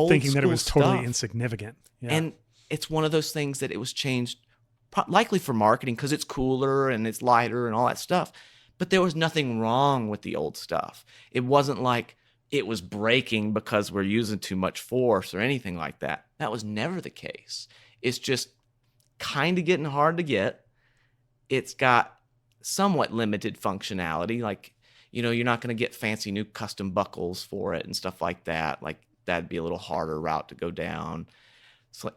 thinking that it was totally insignificant. Yeah. And it's one of those things that it was changed likely for marketing because it's cooler and it's lighter and all that stuff. But there was nothing wrong with the old stuff. It wasn't like it was breaking because we're using too much force or anything like that. That was never the case. It's just kind of getting hard to get. It's got somewhat limited functionality. Like, you're not going to get fancy new custom buckles for it and stuff like that. Like, that'd be a little harder route to go down. So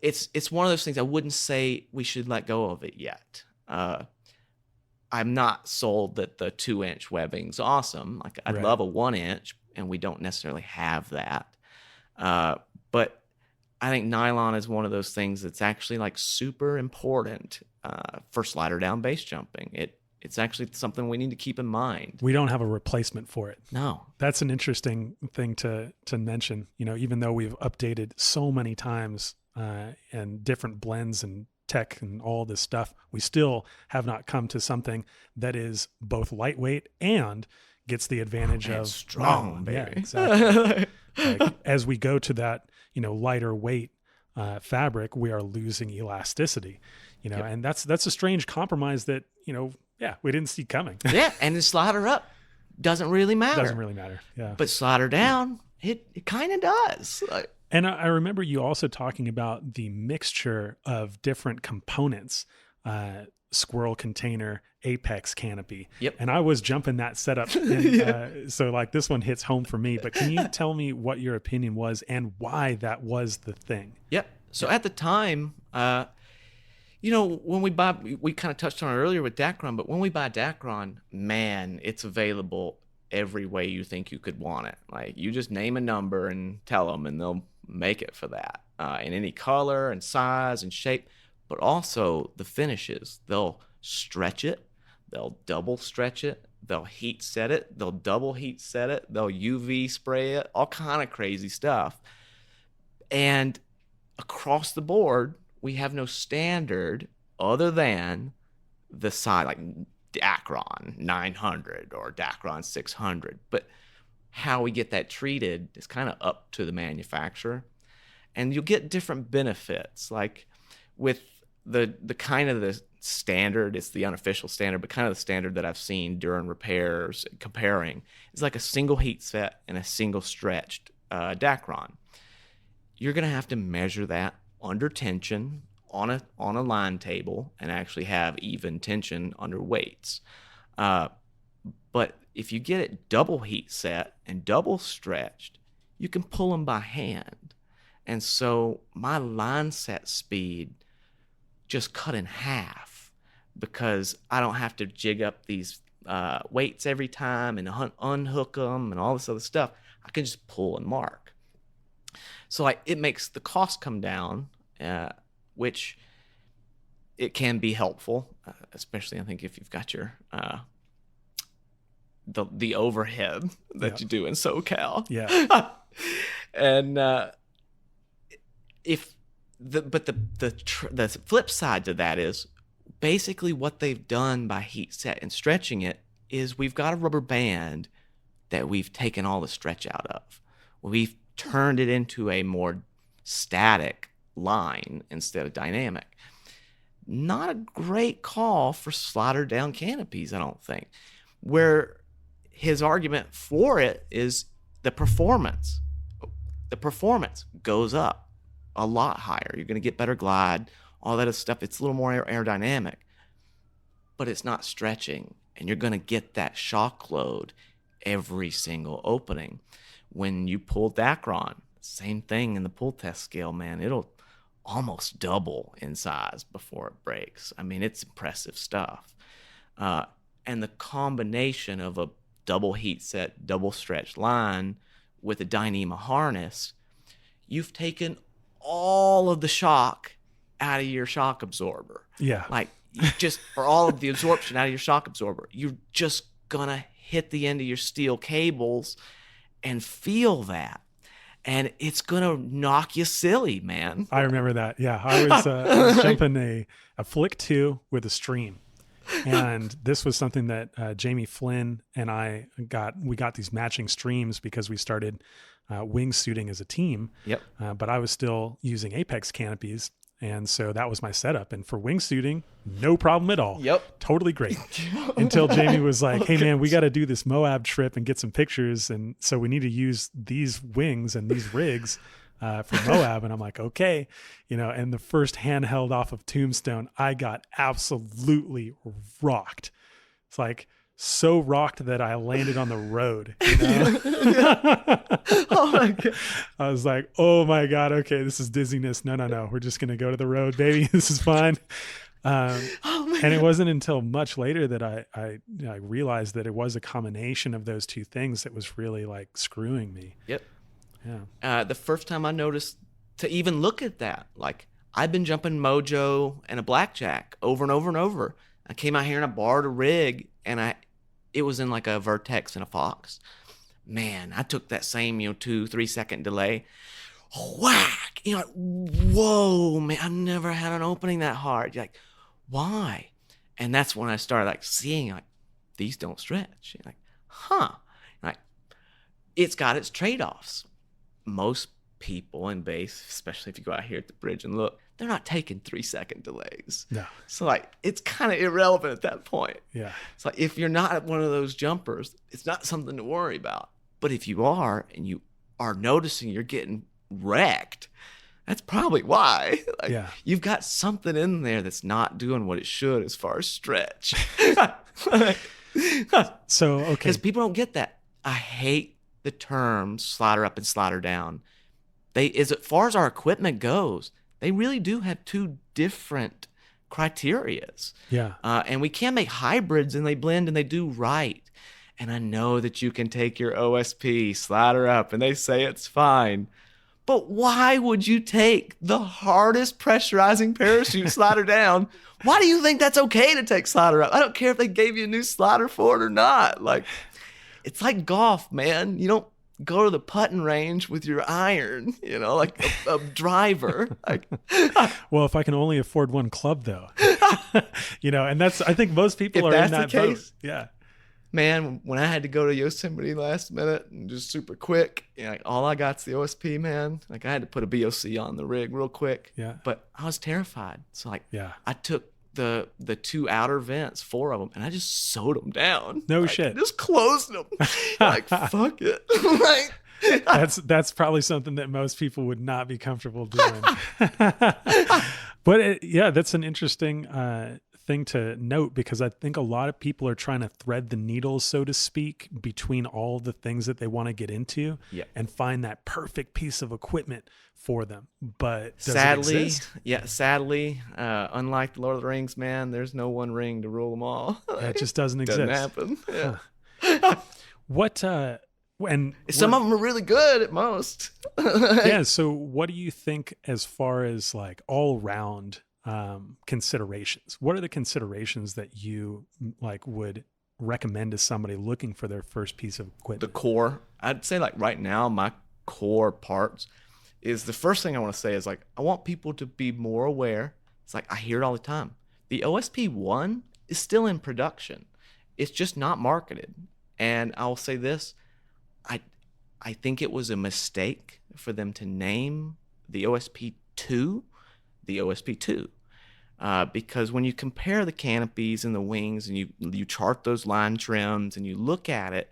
it's one of those things I wouldn't say we should let go of it yet. I'm not sold that the 2-inch webbing's awesome. Like, I'd love a 1-inch, and we don't necessarily have that. But I think nylon is one of those things that's actually like super important for slider down bass jumping. It's actually something we need to keep in mind. We don't have a replacement for it. No. That's an interesting thing to mention. Even though we've updated so many times and different blends and tech and all this stuff, we still have not come to something that is both lightweight and gets the advantage of strong, baby. Yeah, exactly. Like, as we go to that, lighter weight fabric, we are losing elasticity, and that's a strange compromise that, we didn't see coming. Yeah. And the slider up doesn't really matter. Doesn't really matter. Yeah. But slider down, it kind of does. And I remember you also talking about the mixture of different components, squirrel container, apex canopy. Yep. And I was jumping that setup. And, so like this one hits home for me, but can you tell me what your opinion was and why that was the thing? Yep. So at the time, when we buy, we kind of touched on it earlier with Dacron, but when we buy Dacron, man, it's available every way you think you could want it. Like, you just name a number and tell them, and they'll make it for that in any color and size and shape. But also the finishes, they'll stretch it, they'll double stretch it, They'll heat set it. They'll double heat set it. They'll UV spray it. All kind of crazy stuff. And across the board, we have no standard other than the side, like Dacron 900 or Dacron 600. But how we get that treated is kind of up to the manufacturer. And you'll get different benefits. Like with the kind of the standard, it's the unofficial standard, but kind of the standard that I've seen during repairs, comparing, is like a single heat set and a single stretched Dacron. You're going to have to measure that under tension on a line table and actually have even tension under weights. But if you get it double heat set and double stretched, you can pull them by hand. And so my line set speed just cut in half because I don't have to jig up these weights every time and unhook them and all this other stuff. I can just pull and mark. So it makes the cost come down, which it can be helpful, especially I think if you've got your the overhead that you do in SoCal. Yeah. And the flip side to that is basically what they've done by heat set and stretching it is we've got a rubber band that we've taken all the stretch out of. We've turned it into a more static line instead of dynamic. Not a great call for slider down canopies, I don't think. Where his argument for it is the performance. The performance goes up a lot higher. You're going to get better glide, all that stuff. It's a little more aerodynamic, but it's not stretching, and you're going to get that shock load every single opening. When you pull Dacron, same thing in the pull test scale, man. It'll almost double in size before it breaks. I mean, it's impressive stuff. And the combination of a double heat set, double stretched line with a Dyneema harness, you've taken all of the shock out of your shock absorber. Yeah. Like or all of the absorption out of your shock absorber. You're just gonna hit the end of your steel cables and feel that. And it's gonna knock you silly, man. I remember that. Yeah. I was jumping a Flick 2 with a stream. And this was something that Jamie Flynn and we got these matching streams because we started wingsuiting as a team. Yep. But I was still using Apex canopies. And so that was my setup. And for wingsuiting, no problem at all. Yep. Totally great. Until Jamie was like, hey, man, we got to do this Moab trip and get some pictures. And so we need to use these wings and these rigs for Moab. And I'm like, okay. And the first handheld off of Tombstone, I got absolutely rocked. It's like so rocked that I landed on the road. Oh my God. I was like, oh my God, okay, this is dizziness. No. We're just going to go to the road, baby. This is fine. And it wasn't until much later that I realized that it was a combination of those two things that was really like screwing me. Yep. Yeah. The first time I noticed to even look at that, like I've been jumping Mojo and a blackjack over and over and over. I came out here and I borrowed a rig and it was in like a Vertex and a Fox. Man, I took that same 2-3 second delay, whack, whoa, man, I've never had an opening that hard. You're like, why? And that's when I started like seeing like these don't stretch. You're like, huh? Like it's got its trade-offs. Most people in bass, especially if you go out here at the bridge and look, they're not taking 3 second delays. No. So like it's kind of irrelevant at that point. Yeah. It's like if you're not one of those jumpers, it's not something to worry about. But if you are and you are noticing you're getting wrecked, that's probably why. Like, yeah. You've got something in there that's not doing what it should as far as stretch. So, okay. Because people don't get that. I hate the terms slider up and slider down. As far as our equipment goes, they really do have two different criterias. Yeah. And we can make hybrids and they blend and they do right. And I know that you can take your OSP, slider up, and they say it's fine. But why would you take the hardest pressurizing parachute slider down? Why do you think that's okay to take slider up? I don't care if they gave you a new slider for it or not. Like, it's like golf, man. You don't go to the putting range with your iron, like a driver. Like, well, if I can only afford one club, though, and I think most people are in that boat. Yeah. Man, when I had to go to Yosemite last minute and just super quick, like all I got's the OSP, man. Like I had to put a BOC on the rig real quick. Yeah. But I was terrified. So yeah. I took the two outer vents, 4 of them, and I just sewed them down. No shit. Just closed them. Like, fuck it. That's probably something that most people would not be comfortable doing. But that's an interesting thing to note, because I think a lot of people are trying to thread the needle, so to speak, between all the things that they want to get into and find that perfect piece of equipment for them. But does sadly, it exist? Unlike the Lord of the Rings, man, there's no one ring to rule them all. It just doesn't exist. Doesn't happen. Yeah. Huh. What and some of them are really good at most. Yeah. So what do you think as far as like all around considerations? What are the considerations that you like would recommend to somebody looking for their first piece of equipment? The core, I'd say like right now, my core parts is the first thing I want to say is like, I want people to be more aware. It's like, I hear it all the time. The OSP-1 is still in production. It's just not marketed. And I'll say this, I think it was a mistake for them to name the OSP-2 the OSP-2. Because when you compare the canopies and the wings and you chart those line trims and you look at it,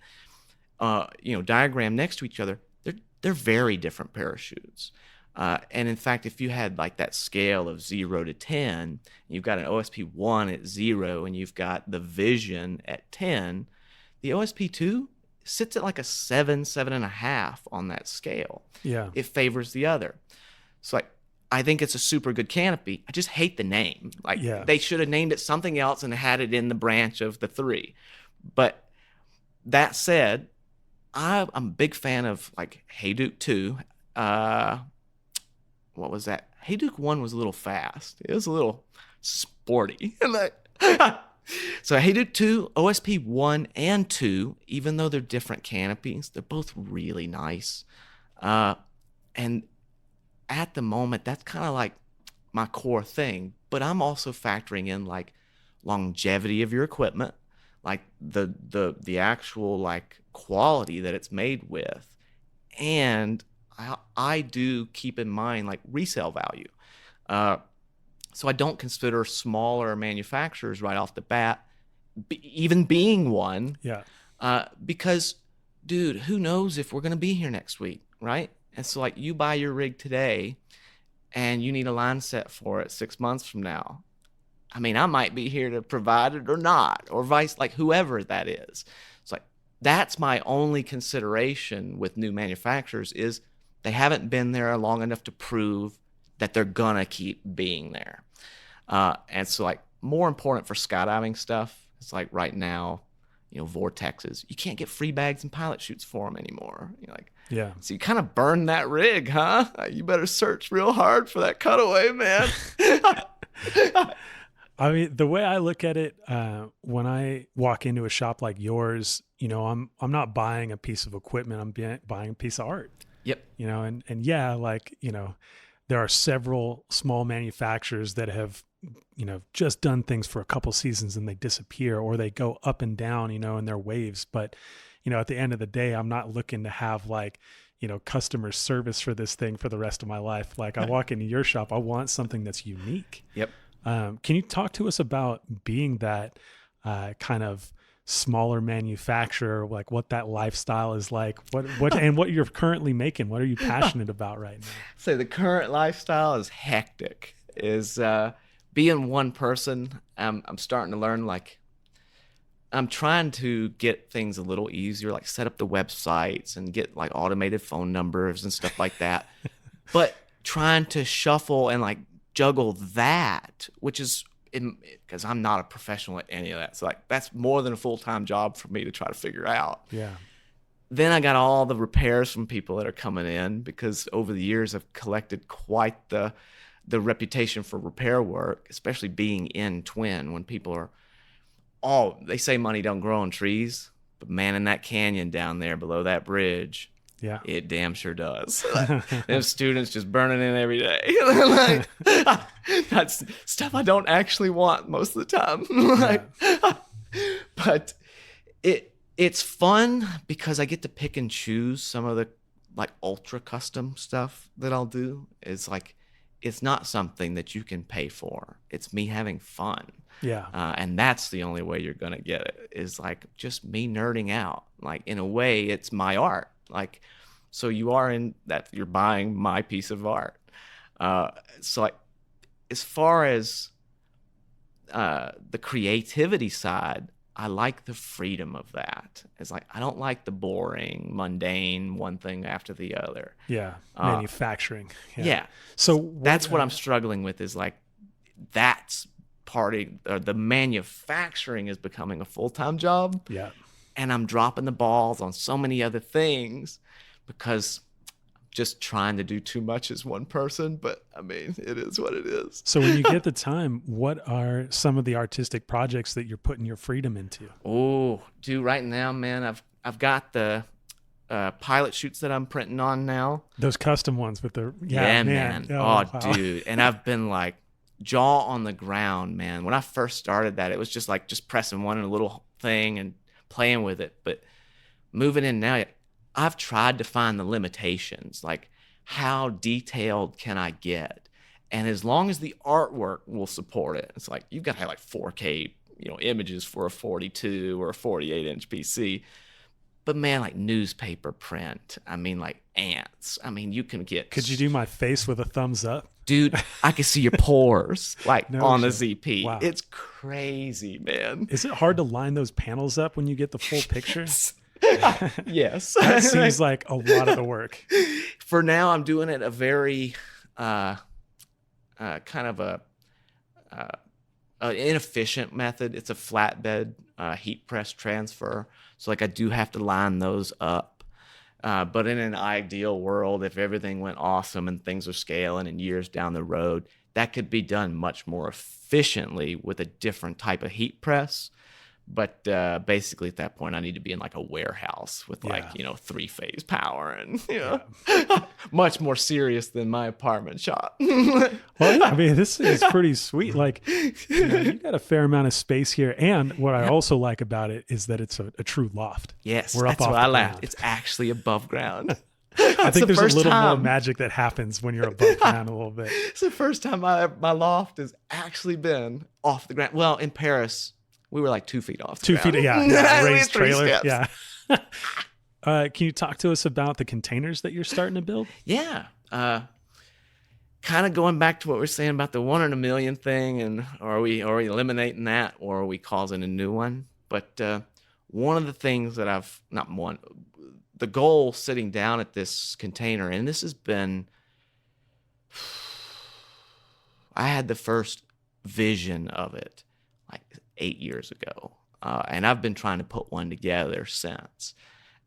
diagram next to each other, they're very different parachutes. And in fact, if you had like that scale of 0 to 10, you've got an OSP-1 at 0 and you've got the Vision at 10, the OSP-2 sits at like a 7.5 on that scale. Yeah. It favors the other. So like, I think it's a super good canopy. I just hate the name. Like they should have named it something else and had it in the branch of the 3. But that said, I'm a big fan of like Hayduke 2. What was that? Hayduke 1 was a little fast. It was a little sporty. So Hayduke 2, OSP 1 and 2, even though they're different canopies, they're both really nice. And at the moment, that's kind of like my core thing. But I'm also factoring in like longevity of your equipment, like the actual like quality that it's made with. And I do keep in mind like resale value. So I don't consider smaller manufacturers right off the bat, even being one. Yeah. Because, dude, who knows if we're going to be here next week, right? And so like you buy your rig today and you need a line set for it 6 months from now. I mean, I might be here to provide it or not, or vice, like whoever that is. It's like, that's my only consideration with new manufacturers is they haven't been there long enough to prove that they're gonna keep being there. And so like more important for skydiving stuff, it's like right now, vortexes, you can't get free bags and pilot chutes for them anymore. Yeah. So you kind of burn that rig, huh? You better search real hard for that cutaway, man. I mean, the way I look at it, when I walk into a shop like yours, I'm not buying a piece of equipment. I'm buying a piece of art. Yep. And yeah, like, there are several small manufacturers that have, just done things for a couple seasons and they disappear, or they go up and down, in their waves. But, at the end of the day, I'm not looking to have like, customer service for this thing for the rest of my life. Like I walk into your shop, I want something that's unique. Yep. Can you talk to us about being that kind of smaller manufacturer, like what that lifestyle is like, what and what you're currently making? What are you passionate about right now? So the current lifestyle is hectic. Is being one person. I'm starting to learn, like, I'm trying to get things a little easier, like set up the websites and get like automated phone numbers and stuff like that. But trying to shuffle and like juggle that, which is because I'm not a professional at any of that. So like that's more than a full-time job for me to try to figure out. Yeah. then I got all the repairs from people that are coming in, because over the years I've collected quite the reputation for repair work, especially being in Twin, when people are they say money don't grow on trees, but man, in that canyon down there below that bridge, Yeah. it damn sure does. Them students just burning in every day. Like, that's stuff I don't actually want most of the time. But it's fun because I get to pick and choose some of the like ultra custom stuff that I'll do. It's like, it's not something that you can pay for. It's me having fun. Yeah. And that's the only way you're going to get it, is like just me nerding out. Like, in a way, it's my art. Like, so you are in that, you're buying my piece of art. So like, as far as the creativity side, I like the freedom of that. It's like, I don't like the boring, mundane one thing after the other. Yeah. Manufacturing. Yeah. So that's what I'm struggling with, is like, that's the manufacturing is becoming a full-time job. Yeah. And I'm dropping the balls on so many other things because I'm just trying to do too much as one person. But I mean, it is what it is. So when you get the time, what are some of the artistic projects that you're putting your freedom into? Oh, dude, right now, man, I've got the pilot shoots that I'm printing on now. Those custom ones with the man. Oh, wow. wow. Dude, and I've been like jaw on the ground, man. When I first started that, it was just like just pressing one in a little thing and playing with it. But moving in now, I've tried to find the limitations, like how detailed can I get? And as long as the artwork will support it, it's like you've got to have like 4K, images for a 42 or a 48-inch PC. But man, like newspaper print, I mean, like ants. I mean, you can get. Could you do my face with a thumbs up? Dude, I can see your pores like No on the shit. ZP. Wow. It's crazy, man. Is it hard to line those panels up when you get the full picture? Yes. That seems like a lot of the work. For now, I'm doing it a very kind of an inefficient method. It's a flatbed heat press transfer. So like I do have to line those up. But in an ideal world, if everything went awesome and things are scaling and years down the road, that could be done much more efficiently with a different type of heat press. But basically at that point, I need to be in like a warehouse with like, 3-phase power and, much more serious than my apartment shop. Well, I mean, this is pretty sweet. Like, you got a fair amount of space here. And what I also like about it is that it's a true loft. Yes, We're up that's off what I the laughed. ground. It's actually above ground. I think there's a little more time. magic that happens when you're above ground a little bit. It's the first time my loft has actually been off the ground. Well, in Paris, we were like 2 feet off the 2 ground. feet, yeah. We had Raised 3 trailer. steps. Yeah. Can you talk to us about the containers that you're starting to build? Yeah. Kind of going back to what we're saying about the 1 in a million thing, and are we eliminating that, or are we causing a new one? But one of the things that the goal sitting down at this container, and this has been, I had the first vision of it like 8 years ago, and I've been trying to put one together since.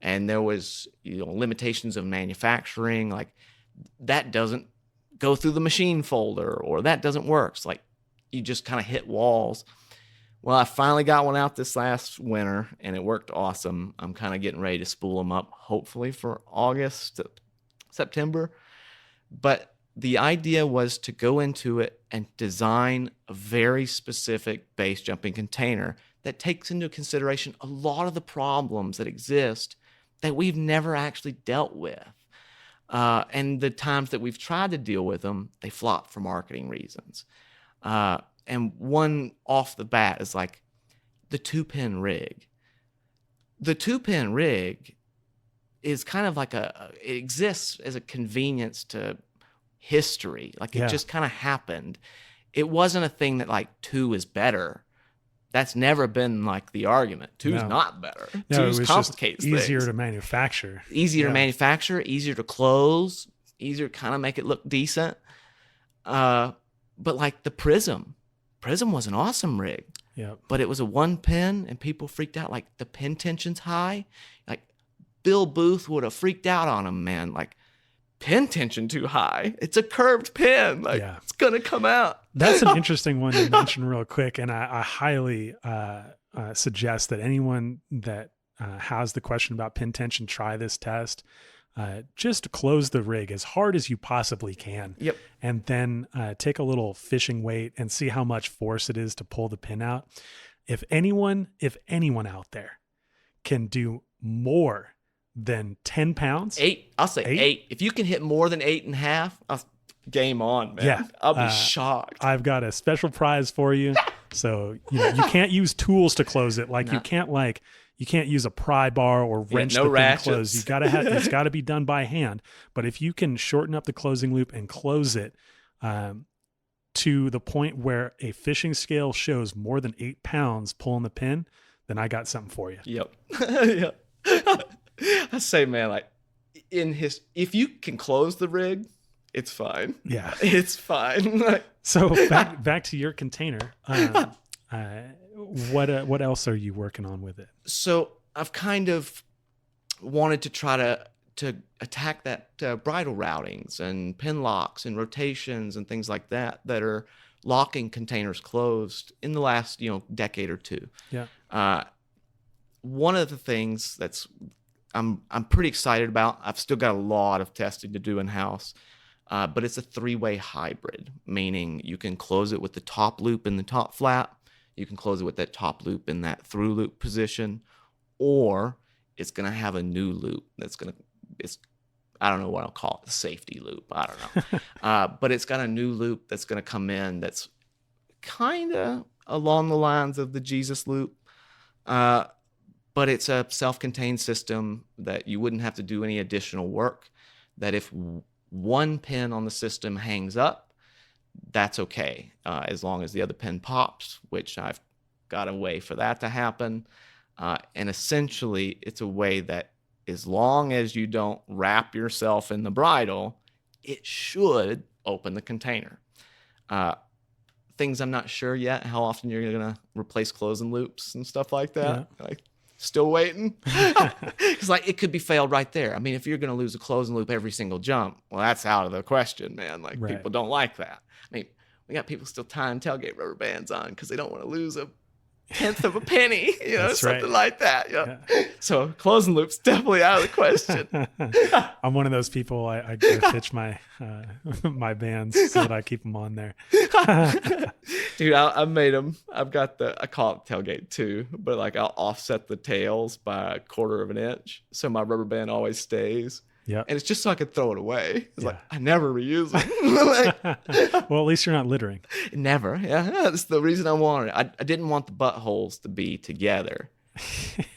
And there was limitations of manufacturing, like that doesn't go through the machine folder, or that doesn't work. It's like you just kind of hit walls. Well, I finally got one out this last winter, and it worked awesome. I'm kind of getting ready to spool them up, hopefully for August, September. But the idea was to go into it and design a very specific base jumping container that takes into consideration a lot of the problems that exist that we've never actually dealt with. And the times that we've tried to deal with them, they flop for marketing reasons. And one off the bat is like the 2-pin rig. The 2-pin rig is kind of like it exists as a convenience to history. Like it just kind of happened. It wasn't a thing that like 2 is better. That's never been like the argument. 2 is not better. No, 2 complicates things. Easier to manufacture. Easier to manufacture, easier to close, easier to kind of make it look decent. But like the Prism was an awesome rig. Yeah. But it was a 1 pin and people freaked out like the pin tension's high. Like Bill Booth would have freaked out on him, man. Like, pin tension too high. It's a curved pin. Like, it's going to come out. That's an interesting one to mention real quick. And I highly suggest that anyone that has the question about pin tension, try this test. Just close the rig as hard as you possibly can. Yep. And then take a little fishing weight and see how much force it is to pull the pin out. If anyone out there can do more than 10 pounds, 8, I'll say 8. If you can hit more than 8.5, game on, man. Yeah. I'll be shocked. I've got a special prize for you. So you can't use tools to close it. Like you can't use a pry bar or wrench the pin closed. You gotta have it's got to be done by hand. But if you can shorten up the closing loop and close it to the point where a fishing scale shows more than 8 pounds pulling the pin, then I got something for you. Yep. Yep. I say, man, like if you can close the rig, it's fine. Yeah, it's fine. So back to your container. What else are you working on with it? So I've kind of wanted to try to attack that bridle routings and pin locks and rotations and things like that are locking containers closed in the last decade or two. Yeah. One of the things that's I'm pretty excited about. I've still got a lot of testing to do in house. But it's a 3-way hybrid, meaning you can close it with the top loop in the top flap, you can close it with that top loop in that through loop position, or it's going to have a new loop I don't know what I'll call it, the safety loop. I don't know. But it's got a new loop that's going to come in that's kind of along the lines of the Jesus loop. But it's a self-contained system that you wouldn't have to do any additional work, that if one pin on the system hangs up, that's okay, as long as the other pin pops, which I've got a way for that to happen. And essentially, it's a way that as long as you don't wrap yourself in the bridle, it should open the container. Things I'm not sure yet, how often you're going to replace closing loops and stuff like that. Yeah. Like, still waiting. Because it could be failed right there. I mean, if you're going to lose a closing loop every single jump, well, that's out of the question, man. Right. People don't like that. I mean, we got people still tying tailgate rubber bands on because they don't want to lose a 1/10 of a penny, something like that. Yeah. So closing loop's definitely out of the question. I'm one of those people. I pitch my my bands so that I keep them on there. Dude, I made them. I've got I call it tailgate too, but I'll offset the tails by 1/4 of an inch, so my rubber band always stays. Yeah. And it's just so I could throw it away. It's I never reuse it. Well, at least you're not littering. Never. Yeah. That's the reason I wanted it. I didn't want the buttholes to be together,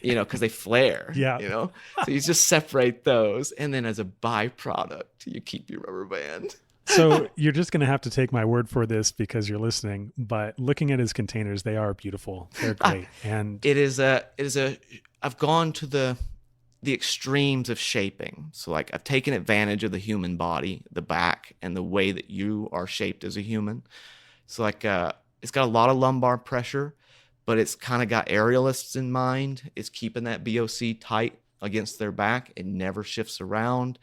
because they flare. Yeah. So you just separate those. And then as a byproduct, you keep your rubber band. So you're just going to have to take my word for this because you're listening, but looking at his containers, they are beautiful. They're great. And I've gone to the extremes of shaping. So I've taken advantage of the human body, the back, and the way that you are shaped as a human. So it's got a lot of lumbar pressure, but it's kind of got aerialists in mind. It's keeping that BOC tight against their back. It never shifts around.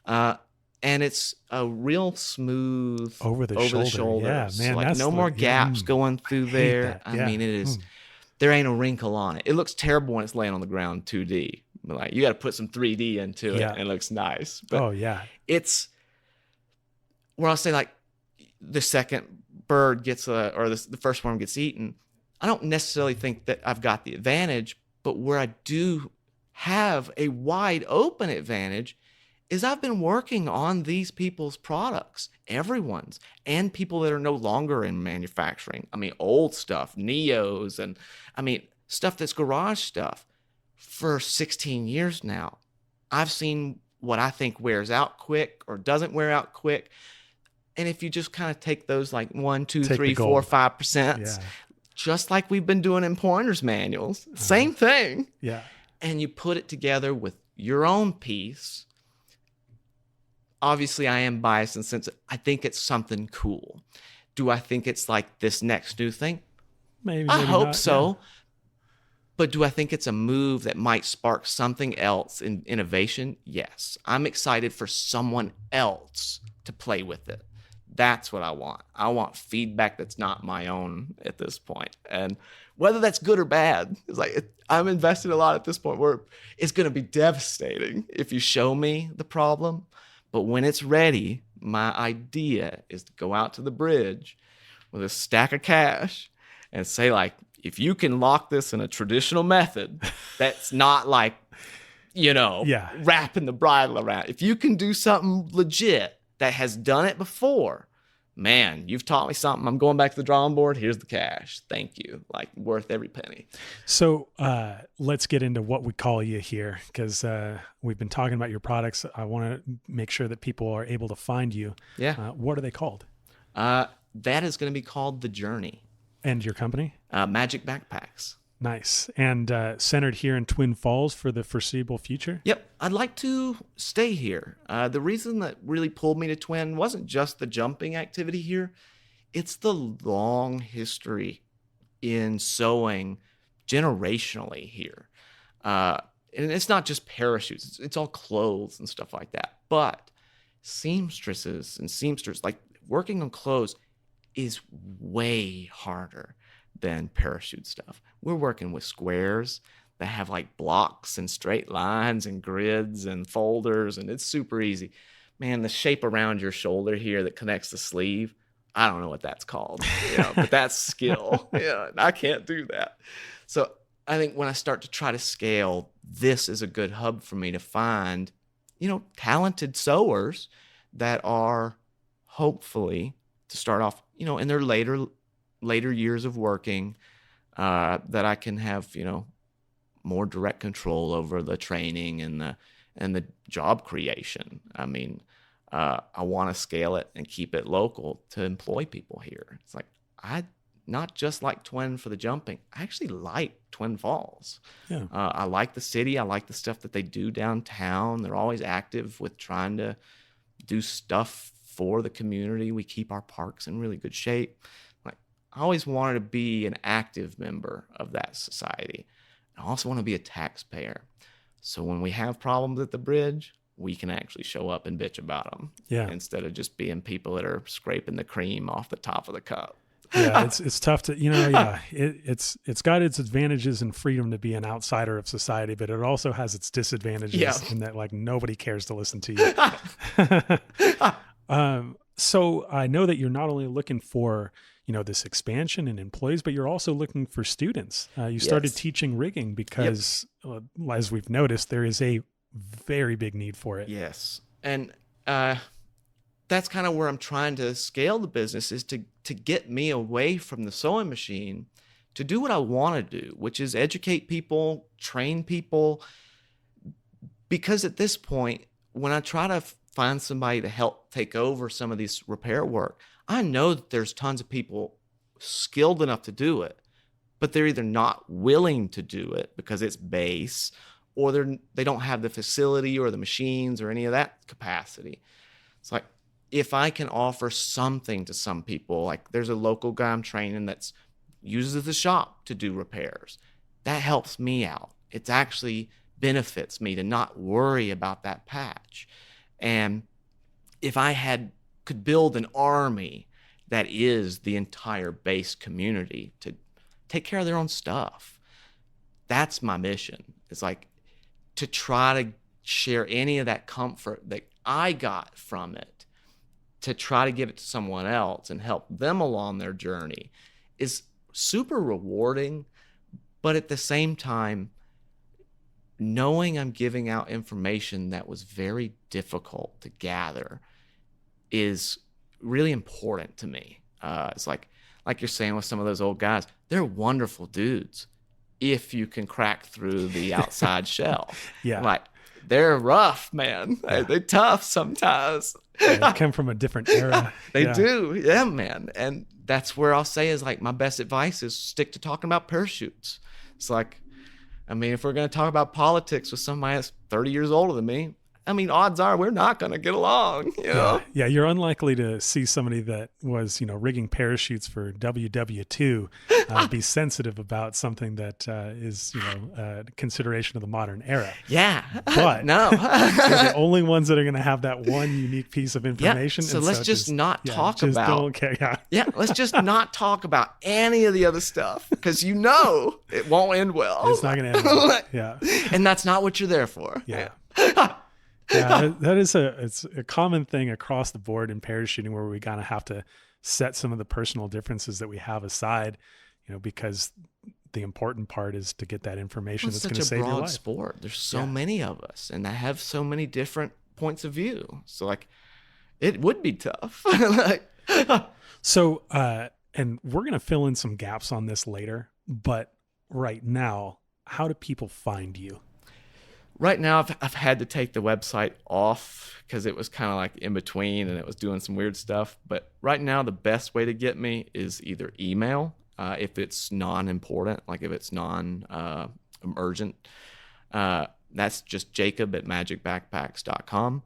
And it's a real smooth over the shoulder. Yeah, man, so no more gaps going through there. I mean, it is. There ain't a wrinkle on it. It looks terrible when it's laying on the ground 2D. But you got to put some 3D into it, and it looks nice. But it's where I'll say the second bird gets or the first worm gets eaten. I don't necessarily think that I've got the advantage, but where I do have a wide open advantage is I've been working on these people's products, everyone's, and people that are no longer in manufacturing. I mean, old stuff, Neos, and stuff that's garage stuff. For 16 years now, I've seen what I think wears out quick or doesn't wear out quick. And if you just kind of take those 1, 2, 3, 4, 5%, just like we've been doing in pointers manuals, same thing. Yeah. And you put it together with your own piece. Obviously, I am biased in the sense that I think it's something cool. Do I think it's this next new thing? Maybe I hope not, so. But do I think it's a move that might spark something else in innovation? Yes. I'm excited for someone else to play with it. That's what I want. I want feedback that's not my own at this point. And whether that's good or bad, it's like I'm invested a lot at this point where it's going to be devastating if you show me the problem. But when it's ready, my idea is to go out to the bridge with a stack of cash and say, like, if you can lock this in a traditional method, that's not like, wrapping the bridle around. If you can do something legit that has done it before, man, you've taught me something. I'm going back to the drawing board. Here's the cash. Thank you. Like, worth every penny. So let's get into what we call you here, because we've been talking about your products. I want to make sure that people are able to find you. Yeah. What are they called? That is going to be called The Journey. And your company? Magic Backpacks. Nice. And centered here in Twin Falls for the foreseeable future? Yep. I'd like to stay here. The reason that really pulled me to Twin wasn't just the jumping activity here. It's the long history in sewing generationally here. And it's not just parachutes. It's all clothes and stuff like that. But seamstresses and seamsters, like working on clothes is way harder than parachute stuff. We're working with squares that have like blocks and straight lines and grids and folders, and it's super easy. Man, the shape around your shoulder here that connects the sleeve, I don't know what that's called, but that's skill. I can't do that. So I think when I start to try to scale, this is a good hub for me to find, talented sewers that are hopefully, to start off, in their later years of working, that I can have, more direct control over the training and the job creation. I mean, I want to scale it and keep it local to employ people here. It's like, I not just like Twin for the jumping. I actually like Twin Falls. Yeah. I like the city. I like the stuff that they do downtown. They're always active with trying to do stuff for the community. We keep our parks in really good shape. Like, I always wanted to be an active member of that society. I also want to be a taxpayer. So when we have problems at the bridge, we can actually show up and bitch about them. Yeah. Instead of just being people that are scraping the cream off the top of the cup. Yeah, it's tough to, it's got its advantages and freedom to be an outsider of society, but it also has its disadvantages in that, like, nobody cares to listen to you. So I know that you're not only looking for, this expansion and employees, but you're also looking for students. You started teaching rigging because, as we've noticed, there is a very big need for it. Yes. And that's kind of where I'm trying to scale the business, is to get me away from the sewing machine to do what I want to do, which is educate people, train people. Because at this point, when I try to find somebody to help take over some of this repair work, I know that there's tons of people skilled enough to do it, but they're either not willing to do it because it's base, or they don't have the facility or the machines or any of that capacity. It's like, if I can offer something to some people, like there's a local guy I'm training that uses the shop to do repairs, that helps me out. It actually benefits me to not worry about that patch. And if I could build an army that is the entire base community to take care of their own stuff, that's my mission. It's like to try to share any of that comfort that I got from it, to try to give it to someone else and help them along their journey, is super rewarding. But at the same time, knowing I'm giving out information that was very difficult to gather is really important to me. It's like you're saying with some of those old guys, they're wonderful dudes if you can crack through the outside shell. Yeah. Like, they're rough, man. Yeah. They're tough sometimes. They come from a different era. They do. Yeah, man. And that's where I'll say is, like, my best advice is stick to talking about parachutes. It's like, I mean, if we're going to talk about politics with somebody that's 30 years older than me, I mean, odds are we're not going to get along, you know? Yeah, you're unlikely to see somebody that was, rigging parachutes for WW2 be sensitive about something that is, consideration of the modern era. Yeah. But no. they're the only ones that are going to have that one unique piece of information. So and let's just not talk just about. Don't care. Yeah, let's just not talk about any of the other stuff because it won't end well. It's not going to end well. Yeah. And that's not what you're there for. Yeah. Yeah, that is it's a common thing across the board in parachuting where we kind of have to set some of the personal differences that we have aside, because the important part is to get that information that's going to save your life. It's such a broad sport. There's so many of us, and I have so many different points of view. So like, it would be tough. So, and we're going to fill in some gaps on this later, but right now, how do people find you? Right now, I've had to take the website off because it was kind of like in between and it was doing some weird stuff. But right now, the best way to get me is either email if it's non-important, like if it's non-emergent. That's just jacob@magicbackpacks.com.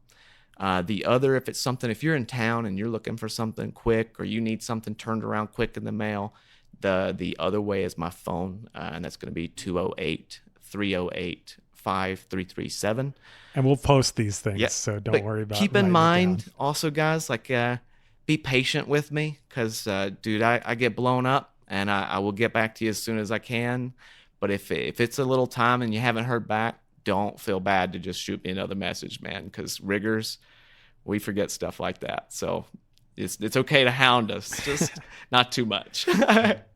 The other, if you're in town and you're looking for something quick or you need something turned around quick in the mail, the other way is my phone, and that's going to be 208-308-5337. And we'll post these things, so don't worry about it. Keep in mind also, guys, like be patient with me because, dude, I get blown up and I will get back to you as soon as I can. But if it's a little time and you haven't heard back, don't feel bad to just shoot me another message, man, because riggers, we forget stuff like that. So it's okay to hound us, just not too much.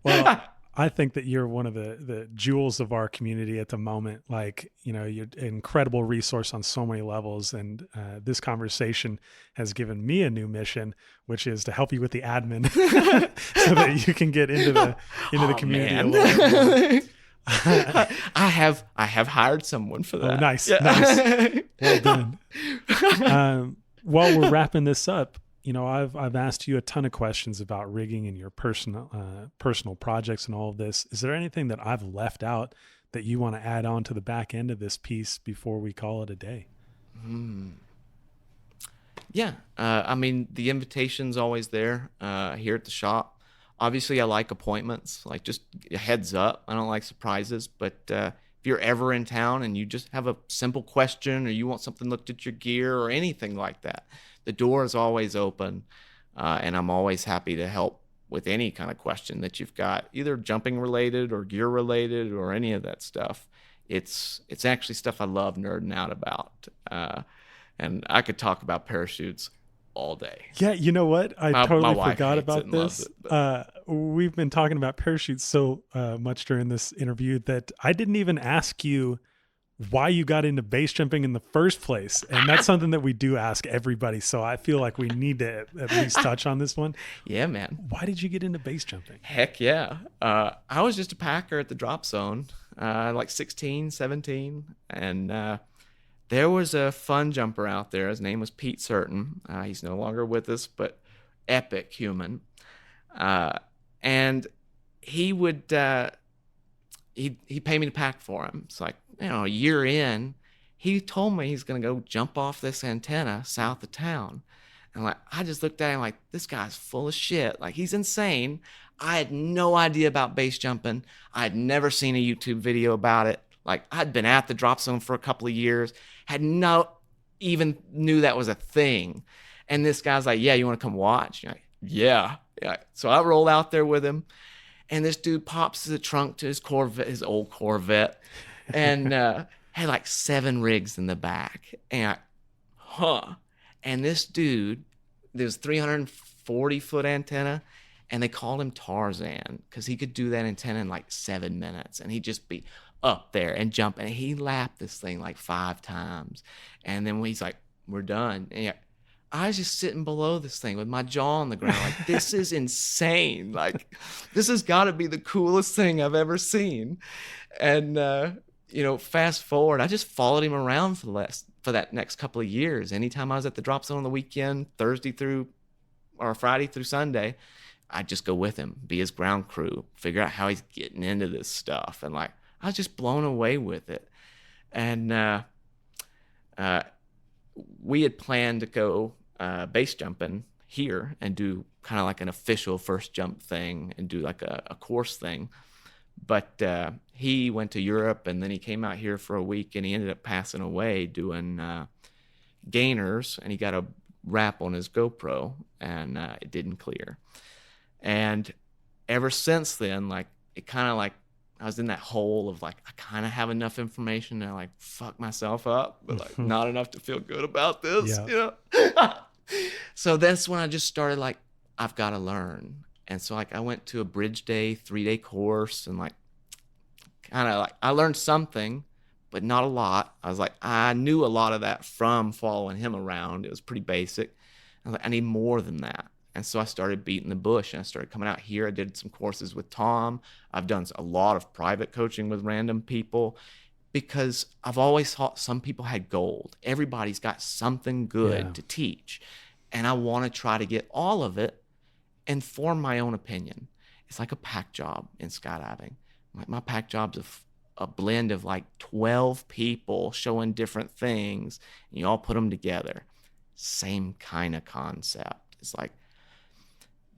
Well, I think that you're one of the jewels of our community at the moment. Like, you're an incredible resource on so many levels. And this conversation has given me a new mission, which is to help you with the admin so that you can get into the community a little bit more. I have hired someone for that. Oh, nice. Well done. While we're wrapping this up, I've asked you a ton of questions about rigging and your personal projects and all of this. Is there anything that I've left out that you want to add on to the back end of this piece before we call it a day? Yeah. I mean, the invitation's always there here at the shop. Obviously, I like appointments, like just a heads up. I don't like surprises, but if you're ever in town and you just have a simple question or you want something looked at your gear or anything like that, the door is always open, and I'm always happy to help with any kind of question that you've got, either jumping related or gear related or any of that stuff. It's actually stuff I love nerding out about, and I could talk about parachutes all day. Yeah, you know what? I totally forgot about this. It, we've been talking about parachutes so much during this interview that I didn't even ask you why you got into base jumping in the first place. And that's something that we do ask everybody. So I feel like we need to at least touch on this one. Yeah, man. Why did you get into base jumping? Heck yeah. I was just a packer at the drop zone, like 16, 17. And there was a fun jumper out there. His name was Pete Certain. He's no longer with us, but epic human. And he would he'd pay me to pack for him. It's like, a year in, he told me he's going to go jump off this antenna south of town. And I just looked at him like, this guy's full of shit. Like, he's insane. I had no idea about base jumping. I had never seen a YouTube video about it. Like, I'd been at the drop zone for a couple of years, had even knew that was a thing. And this guy's like, yeah, you want to come watch? Like, yeah. So I rolled out there with him, and this dude pops the trunk to his Corvette, his old Corvette, and had like 7 rigs in the back. And and this dude, there's 340-foot antenna, and they called him Tarzan because he could do that antenna in like 7 minutes, and he'd just be up there and jumping. And he lapped this thing like 5 times, and then he's like, "We're done." And I was just sitting below this thing with my jaw on the ground, like, this is insane. Like, this has got to be the coolest thing I've ever seen. And fast forward, I just followed him around for that next couple of years. Anytime I was at the drop zone on the weekend, Friday through Sunday, I'd just go with him, be his ground crew, figure out how he's getting into this stuff. And I was just blown away with it. And we had planned to go bass jumping here and do kind of like an official first jump thing and do like a course thing. But he went to Europe, and then he came out here for a week, and he ended up passing away doing gainers, and he got a wrap on his GoPro, and it didn't clear. And ever since then, like, it kind of like I was in that hole of like, I kind of have enough information to like fuck myself up, but like not enough to feel good about this, you know? So that's when I just started like, I've got to learn. And so like I went to a bridge day, 3-day course, and like kind of like I learned something, but not a lot. I was like, I knew a lot of that from following him around. It was pretty basic. I was like, I need more than that. And so I started beating the bush, and I started coming out here. I did some courses with Tom. I've done a lot of private coaching with random people because I've always thought some people had gold. Everybody's got something good to teach. And I want to try to get all of it and form my own opinion. It's like a pack job in skydiving. Like my pack job's a blend of like 12 people showing different things, and you all put them together. Same kind of concept. It's like,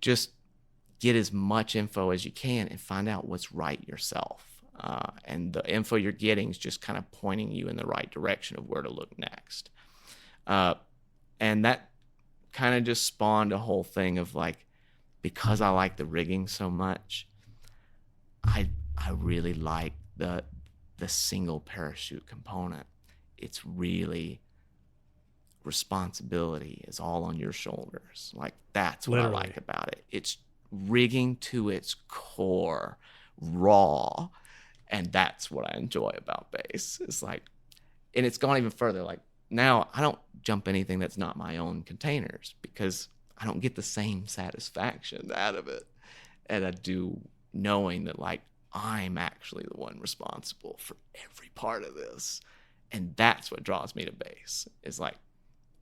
just get as much info as you can and find out what's right yourself. And the info you're getting is just kind of pointing you in the right direction of where to look next. And that kind of just spawned a whole thing of like, because I like the rigging so much, I really like the single parachute component. It's really, responsibility is all on your shoulders. Like, that's what Literally. I like about it. It's rigging to its core, raw, and that's what I enjoy about bass. It's like, and it's gone even further. Like, now I don't jump anything that's not my own containers because I don't get the same satisfaction out of it as I do knowing that like I'm actually the one responsible for every part of this. And that's what draws me to bass, is like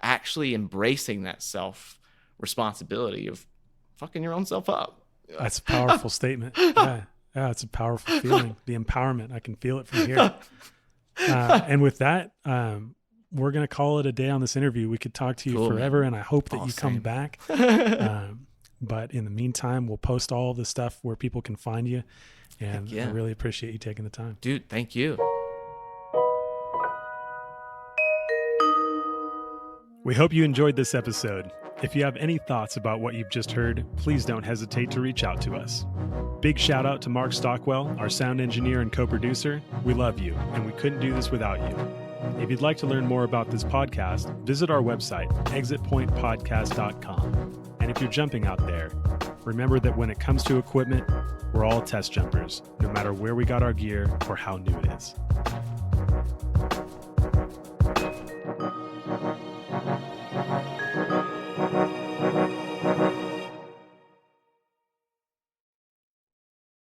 actually embracing that self-responsibility of fucking your own self up. That's a powerful statement. Yeah, it's a powerful feeling. The empowerment, I can feel it from here. And with that, we're going to call it a day on this interview. We could talk to you forever, man. And I hope that you come back. But in the meantime, we'll post all of the stuff where people can find you. And I really appreciate you taking the time. Dude, thank you. We hope you enjoyed this episode. If you have any thoughts about what you've just heard, please don't hesitate to reach out to us. Big shout out to Mark Stockwell, our sound engineer and co-producer. We love you, and we couldn't do this without you. If you'd like to learn more about this podcast, visit our website, exitpointpodcast.com. And if you're jumping out there, remember that when it comes to equipment, we're all test jumpers, no matter where we got our gear or how new it is.